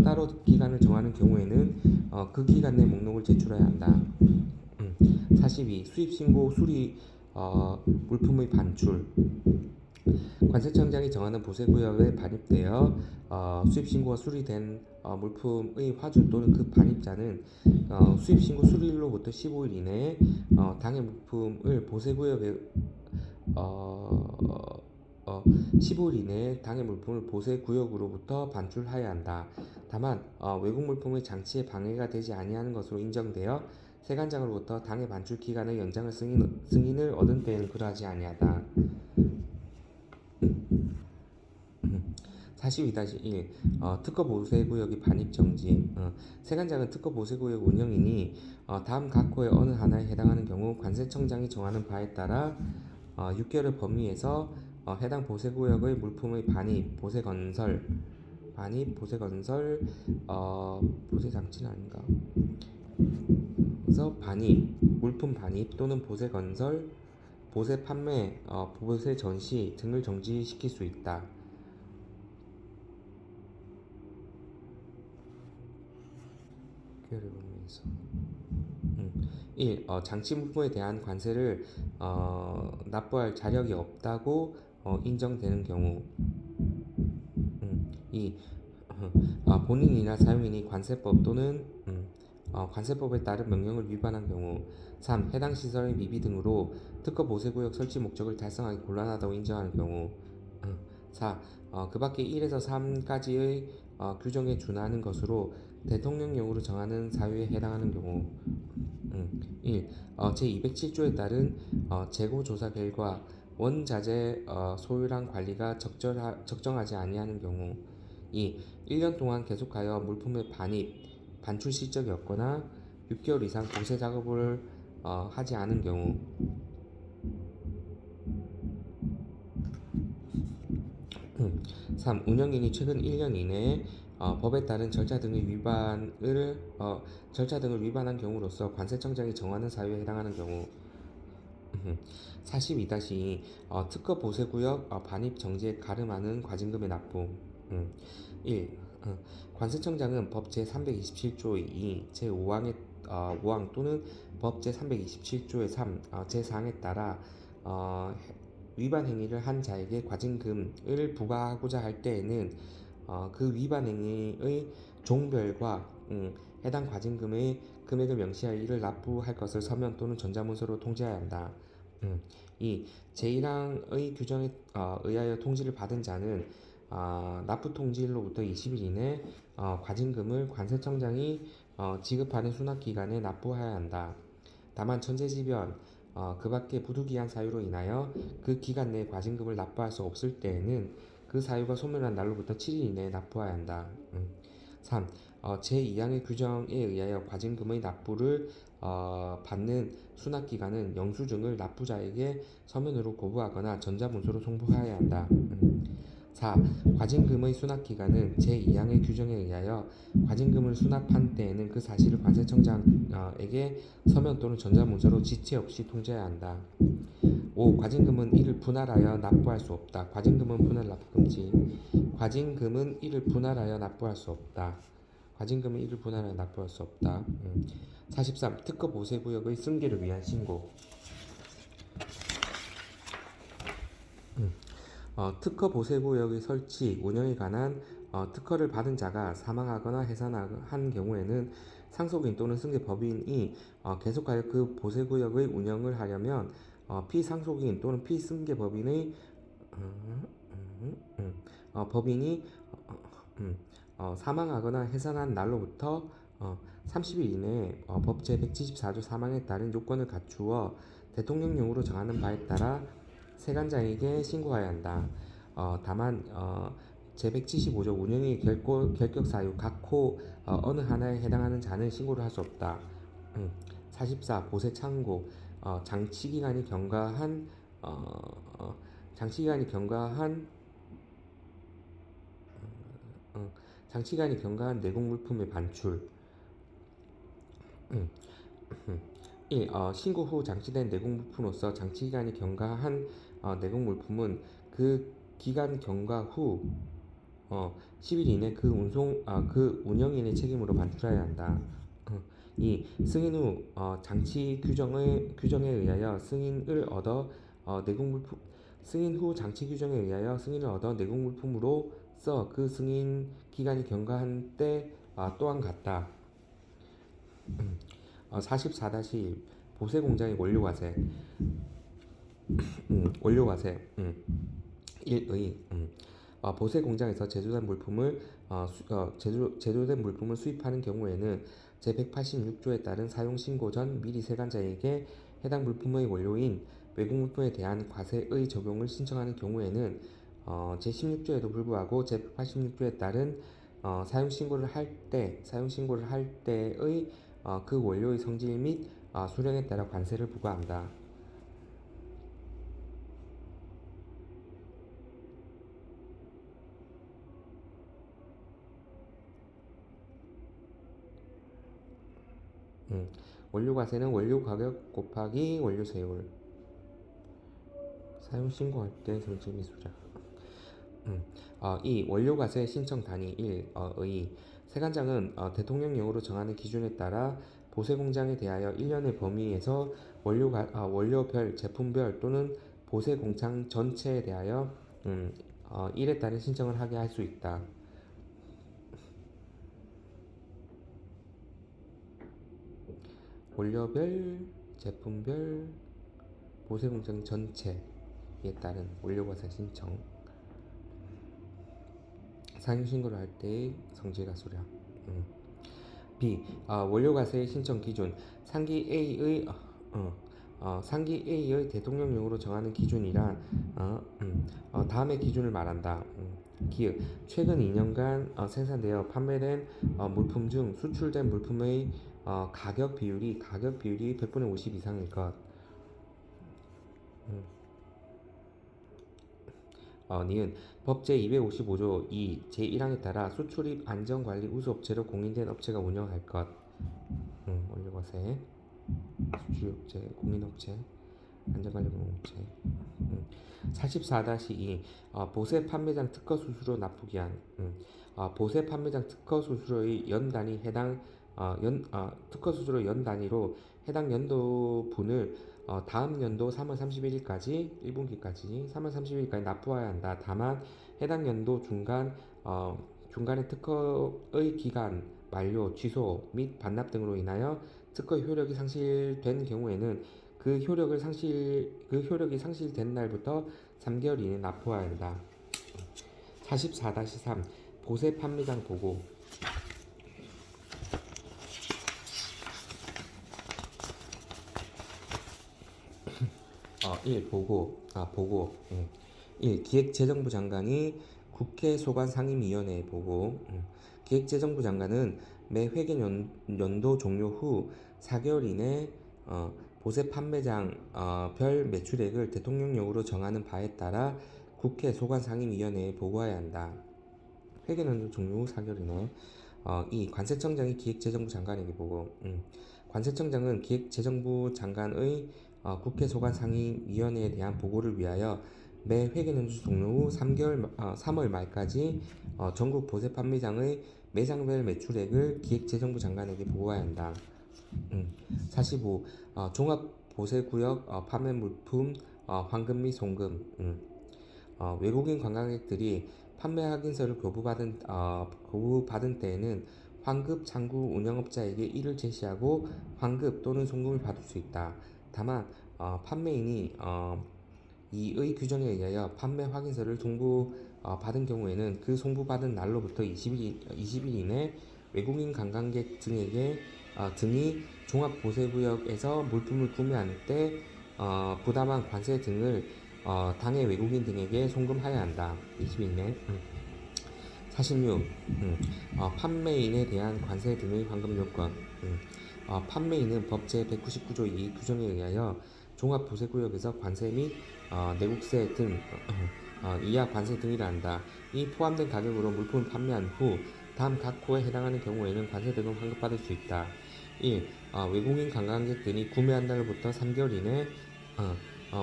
따로 기간을 정하는 경우에는 그 기간 내 목록을 제출해야 한다. 42. 수입신고 수리 물품의 반출 관세청장이 정하는 보세구역에 반입되어 수입신고가 수리된 물품의 화주 또는 그 반입자는 수입신고 수리일로부터 15일 이내에 당해 물품을 보세구역에 15일 이내에 당해 물품을 보세구역으로부터 반출하여야 한다. 다만 외국 물품의 장치에 방해가 되지 아니하는 것으로 인정되어 세관장으로부터 당해 반출 기간의 연장을 승인을 얻은 때에는 그러하지 아니하다. 42-1 특허 보세구역의 반입 정지 세관장은 특허 보세구역 운영인이 다음 각 호의 어느 하나에 해당하는 경우 관세청장이 정하는 바에 따라 6개월의 범위에서 해당 보세구역의 물품의 보세건설 보세장치는 아닌가? 그래서 물품 반입 또는 보세건설, 보세 판매, 보세 전시 등을 정지시킬 수 있다. 6개월의 범위에서 1. 장치 물품에 대한 관세를 납부할 자력이 없다고 인정되는 경우 2. 본인이나 사용인이 관세법 또는 관세법에 따른 명령을 위반한 경우 3. 해당 시설의 미비 등으로 특허 보세구역 설치 목적을 달성하기 곤란하다고 인정하는 경우 4. 그 밖에 1에서 3까지의 규정에 준하는 것으로 대통령령으로 정하는 사유에 해당하는 경우 1. 제207조에 따른 재고 조사 결과 원자재 소유량 관리가 적정하지 아니하는 경우 2. 1년 동안 계속하여 물품의 반출 실적이 없거나 6개월 이상 보세 작업을 하지 않은 경우 3. 운영인이 최근 1년 이내에 법에 따른 절차 등을 위반한 경우로서 관세청장이 정하는 사유에 해당하는 경우 42-2 특허 보세구역 반입 정지에 가름하는 과징금의 납부 1. 관세청장은 법 제327조 2 제5항의 5항 또는 법 제327조의 3 제4항에 따라 위반 행위를 한 자에게 과징금을 부과하고자 할 때에는 그 위반 행위의 종별과 해당 과징금의 금액을 명시하여 이를 납부할 것을 서면 또는 전자문서로 통지해야 한다. 2. 제1항의 규정에 의하여 통지를 받은 자는 납부 통지일로부터 20일 이내 과징금을 관세청장이 지급하는 수납기간에 납부해야 한다. 다만 천재지변 그 밖의 부득이한 사유로 인하여 그 기간 내에 과징금을 납부할 수 없을 때에는 그 사유가 소멸한 날로부터 7일 이내에 납부해야 한다. 3. 제2항의 규정에 의하여 과징금의 납부를 받는 수납기간은 영수증을 납부자에게 서면으로 고부하거나 전자문서로 송부해야 한다. 4. 과징금의 수납기간은 제2항의 규정에 의하여 과징금을 수납한 때에는 그 사실을 관세청장에게 서면 또는 전자문서로 지체 없이 통지해야 한다. 5. 과징금은 이를 분할하여 납부할 수 없다. 과징금은 분할 납부 금지. 과징금은 이를 분할하여 납부할 수 없다. 과징금은 이를 분할하여 납부할 수 없다. 43. 특허 보세구역의 승계를 위한 신고. 특허 보세구역의 설치, 운영에 관한 특허를 받은 자가 사망하거나 해산한 경우에는 상속인 또는 승계법인이 계속하여 그 보세구역의 운영을 하려면 피상속인 또는 피승계법인의 법인이 사망하거나 해산한 날로부터 30일 이내에 법 제174조 3항에 따른 요건을 갖추어 대통령령으로 정하는 바에 따라 세관장에게 신고해야 한다. 다만 제175조 운영의 결격 사유 각 호 어느 하나에 해당하는 자는 신고를 할 수 없다. 44. 보세 창고 장치기간이 경과한 장치기간이 경과한 장치기간이 경과한 내국 물품의 반출. 1. 신고 후 장치된 내국 물품으로서 장치기간이 경과한 내국 물품은 그 기간 경과 후 10일 이내 그 운영인의 책임으로 반출해야 한다. 2. 승인 후 장치 규정에 의하여 승인을 얻어 내국 물품 승인 후 장치 규정에 의하여 승인을 얻어 내국 물품으로서 그 승인 기간이 경과한 때 또한 같다. 44-1 보세 공장의 원료 과세. 원료 과세. 1의 보세 공장에서 제조된 물품을 수입하는 경우에는 제186조에 따른 사용 신고 전 미리 세관자에게 해당 물품의 원료인 외국 물품에 대한 과세의 적용을 신청하는 경우에는 제16조에도 불구하고 제186조에 따른 사용 신고를 할 때의 그 원료의 성질 및 수량에 따라 관세를 부과한다. 원료 과세는 원료 가격 곱하기 원료 세율. 사용 신고할 때 성질 및 수량. 2. 원료 과세 신청 단위 1의 세관장은 대통령령으로 정하는 기준에 따라 보세 공장에 대하여 1년의 범위에서 원료별, 제품별 또는 보세 공장 전체에 대하여 1에 따른 신청을 하게 할 수 있다. 원료별, 제품별, 보세 공장 전체에 따른 원료 과세 신청. 상용 신고를 할 때의 성질과 수량. B. 원료 과세 신청 기준. 상기 A의 대통령령으로 정하는 기준이란 다음의 기준을 말한다. 기획. 최근 2년간 생산되어 판매된 물품 중 수출된 물품의 가격 비율이 100분의 50 이상일 것. 니은 법 제255조 2 제1항에 따라 수출입 안전관리 우수업체로 공인된 업체가 운영할 것. 원료과세 수출업체 공인업체 안전관리 공인업체. 44-2 보세 판매장 특허 수수료 납부기한. 보세 판매장 특허 수수료의 연단위 특허 수수료 연단위로 해당 연도분을 다음 연도 3월 31일까지 1분기까지 3월 31일까지 납부해야 한다. 다만 해당 연도 중간에 특허의 기간 만료, 취소 및 반납 등으로 인하여 특허 효력이 상실된 경우에는 그 효력이 상실된 날부터 3개월 이내 납부해야 한다. 44-3 보세 판매장 보고. 1. 보고. 1. 기획재정부 장관이 국회 소관상임위원회에 보고. 기획재정부 장관은 매 회계 연도 종료 후 4개월 이내 보세 판매장 별 매출액을 대통령령으로 정하는 바에 따라 국회 소관상임위원회에 보고해야 한다. 회계 연도 종료 후 4개월 이내. 2. 관세청장이 기획재정부 장관에게 보고. 관세청장은 기획재정부 장관의 국회 소관상임위원회에 대한 보고를 위하여 매 회계연도 종료 후 3월 말까지 전국 보세 판매장의 매장별 매출액을 기획재정부 장관에게 보고해야 한다. 45. 종합보세구역 판매 물품 환급 및 송금. 외국인 관광객들이 판매 확인서를 교부받은 때에는 환급 창구 운영업자에게 이를 제시하고 환급 또는 송금을 받을 수 있다. 다만 판매인이 이의 규정에 의하여 판매 확인서를 송부받은 경우에는 그 송부받은 날로부터 20일 이내 외국인 관광객 등이 종합보세구역에서 물품을 구매할 때 부담한 관세 등을 당해 외국인 등에게 송금하여야 한다. 20일 내. 46. 판매인에 대한 관세 등의 환급 요건. 판매인은 법 제199조 2 규정에 의하여 종합보세구역에서 관세 및 내국세 등 이하 관세 등을 한다. 이 포함된 가격으로 물품을 판매한 후 다음 각 호에 해당하는 경우에는 관세대금 환급받을 수 있다. 1. 외국인 관광객 등이 구매한 날로부터 3개월 이내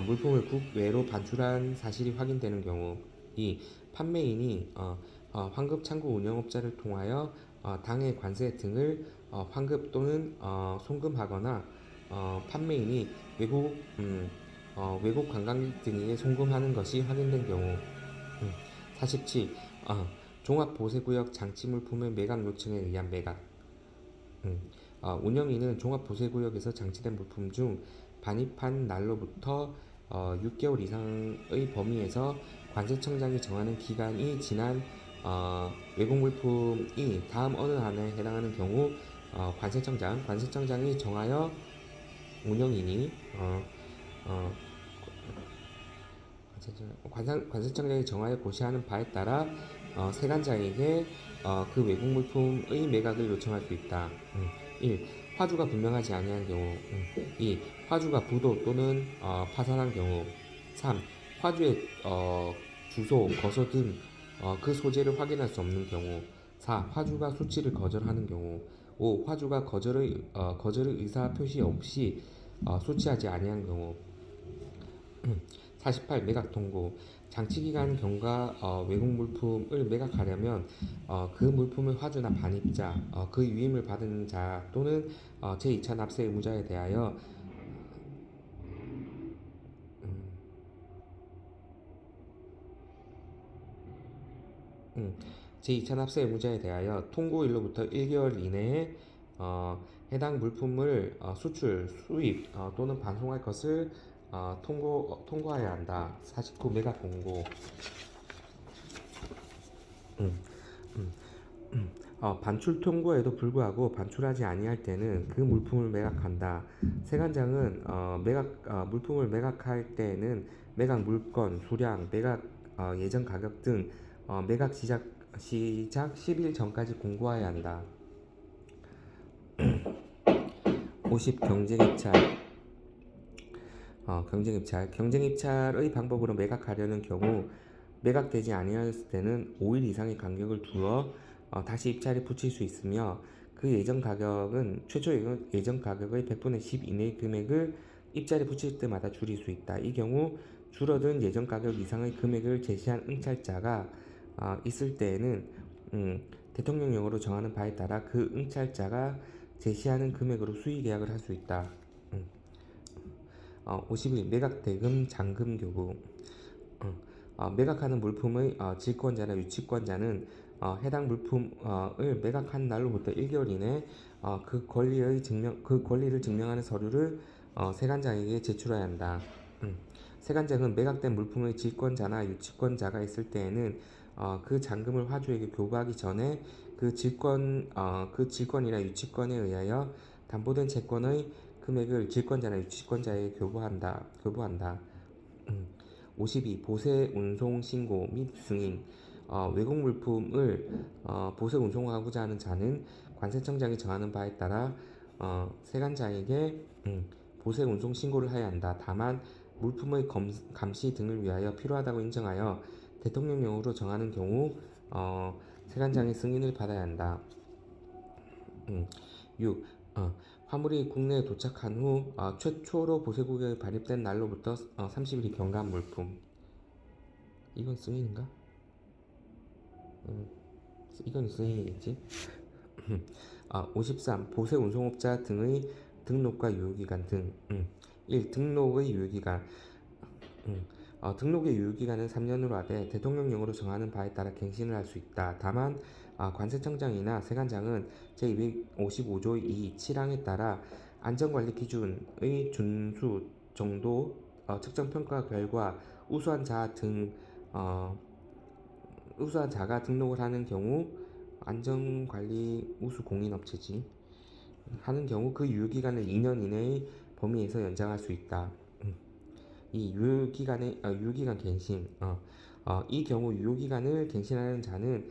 물품을 국외로 반출한 사실이 확인되는 경우. 2. 판매인이 환급 창구 운영업자를 통하여 당해 관세 등을 환급 또는 송금하거나 판매인이 외국 관광객 등에게 송금하는 것이 확인된 경우. 47. 종합보세구역 장치물품의 매각 요청에 의한 매각. 운영인은 종합보세구역에서 장치된 물품 중 반입한 날로부터 6개월 이상의 범위에서 관세청장이 정하는 기간이 지난 외국 물품이 다음 어느 한에 해당하는 경우 관세청장이 정하여 운영인이 관세청장이 정하여 고시하는 바에 따라 세관자에게 그 외국 물품의 매각을 요청할 수 있다. 1. 화주가 분명하지 아니한 경우. 2. 화주가 부도 또는 파산한 경우. 3. 화주의 주소, 거소 등 그 소재를 확인할 수 없는 경우. 4. 화주가 수치를 거절하는 경우. 5. 화주가 거절의 의사 표시 없이 수치하지 아니한 경우. 48. 매각 통고. 장치기간 경과 외국 물품을 매각하려면 그 물품의 화주나 반입자, 그 유임을 받은 자 또는 제2차 납세 의무자에 대하여 제2차 납세 의무자에 대하여 통고일로부터 1개월 이내에 해당 물품을 수출, 수입 또는 반송할 것을 통고하여야 한다. 49. 매각 공고. 음, 음, 반출 통고에도 불구하고 반출하지 아니할 때는 그 물품을 매각한다. 세관장은 물품을 매각할 때에는 매각 물건, 수량, 매각 예정 가격 등 매각 시작 10일 전까지 공고해야 한다. 50. 경쟁입찰의 방법으로 매각하려는 경우 매각되지 아니하였을 때는 5일 이상의 간격을 두어 다시 입찰에 붙일 수 있으며 그 예정 가격은 최초 예정 가격의 100분의 10 이내의 금액을 입찰에 붙일 때마다 줄일 수 있다. 이 경우 줄어든 예정 가격 이상의 금액을 제시한 응찰자가 있을 때에는 대통령령으로 정하는 바에 따라 그 응찰자가 제시하는 금액으로 수의 계약을 할 수 있다. 51. 매각 대금 잔금 교부. 매각하는 물품의 질권자나 유치권자는 해당 물품을 매각한 날로부터 1개월 이내 그 권리를 증명하는 서류를 세관장에게 제출해야 한다. 세관장은 매각된 물품의 질권자나 유치권자가 있을 때에는 그 잔금을 화주에게 교부하기 전에 그 질권이나 유치권에 의하여 담보된 채권의 금액을 질권자나 유치권자에게 교부한다. 52. 보세 운송 신고 및 승인. 외국 물품을 보세 운송하고자 하는 자는 관세청장이 정하는 바에 따라 세관자에게 보세 운송 신고를 해야 한다. 다만 물품의 감시 등을 위하여 필요하다고 인정하여 대통령령으로 정하는 경우 세관장의 승인을 받아야 한다. 6. 화물이 국내에 도착한 후 최초로 보세구역에 반입된 날로부터 30일이 경과한 물품. 이건 승인인가? 이건 승인이겠지. 53. 보세 운송업자 등의 등록과 유효기간 등. 1. 등록의 유효기간. 등록의 유효기간은 3년으로 하되 대통령령으로 정하는 바에 따라 갱신을 할 수 있다. 다만 관세청장이나 세관장은 제255조 2 7항에 따라 안전관리 기준의 준수 정도 측정 평가 결과 우수한 자가 등록을 하는 경우 안전관리 우수 공인업체지 하는 경우 그 유효기간을 2년 이내의 범위에서 연장할 수 있다. 이 유효기간 갱신. 이 경우 유효기간을 갱신하는 자는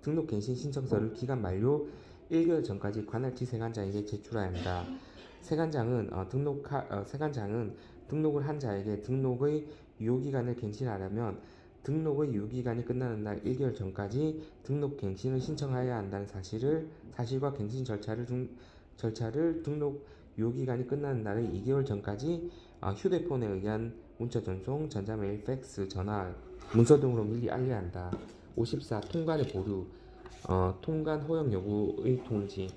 등록 갱신 신청서를 기간 만료 1개월 전까지 관할지 세관자에게 제출해야 한다. 세관장은 등록을 한 자에게 등록의 유효기간을 갱신하려면 등록의 유효기간이 끝나는 날 1개월 전까지 등록 갱신을 신청하여야 한다는 사실과 갱신 절차를 등록 유효기간이 끝나는 날의 2개월 전까지 휴대폰에 의한 문자 전송, 전자메일, 팩스, 전화, 문서 등으로 미리 알려야 한다. 54. 통관의 보류. 통관 허용 여부의 통지.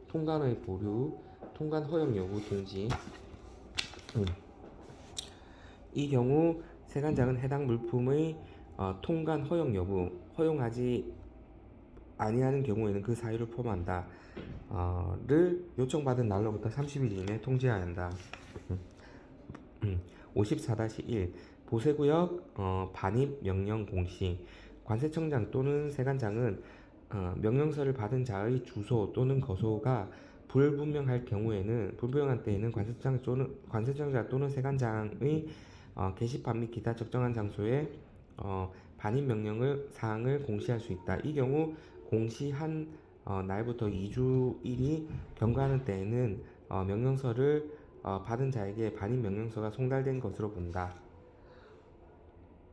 통관의 보류, 통관 허용 여부 통지. 이 경우 세관장은 해당 물품의 통관 허용 여부, 허용하지 아니하는 경우에는 그 사유를 포함한다. 를 요청받은 날로부터 30일 이내에 통지해야 한다. 54-1 보세구역 반입 명령 공시. 관세청장 또는 세관장은 명령서를 받은 자의 주소 또는 거소가 불분명한 때에는 관세청장 또는 세관장의 게시판 및 기타 적정한 장소에 반입 사항을 공시할 수 있다. 이 경우 공시한 날부터 2주일이 경과하는 때에는 명령서를 받은 자에게 반입 명령서가 송달된 것으로 본다.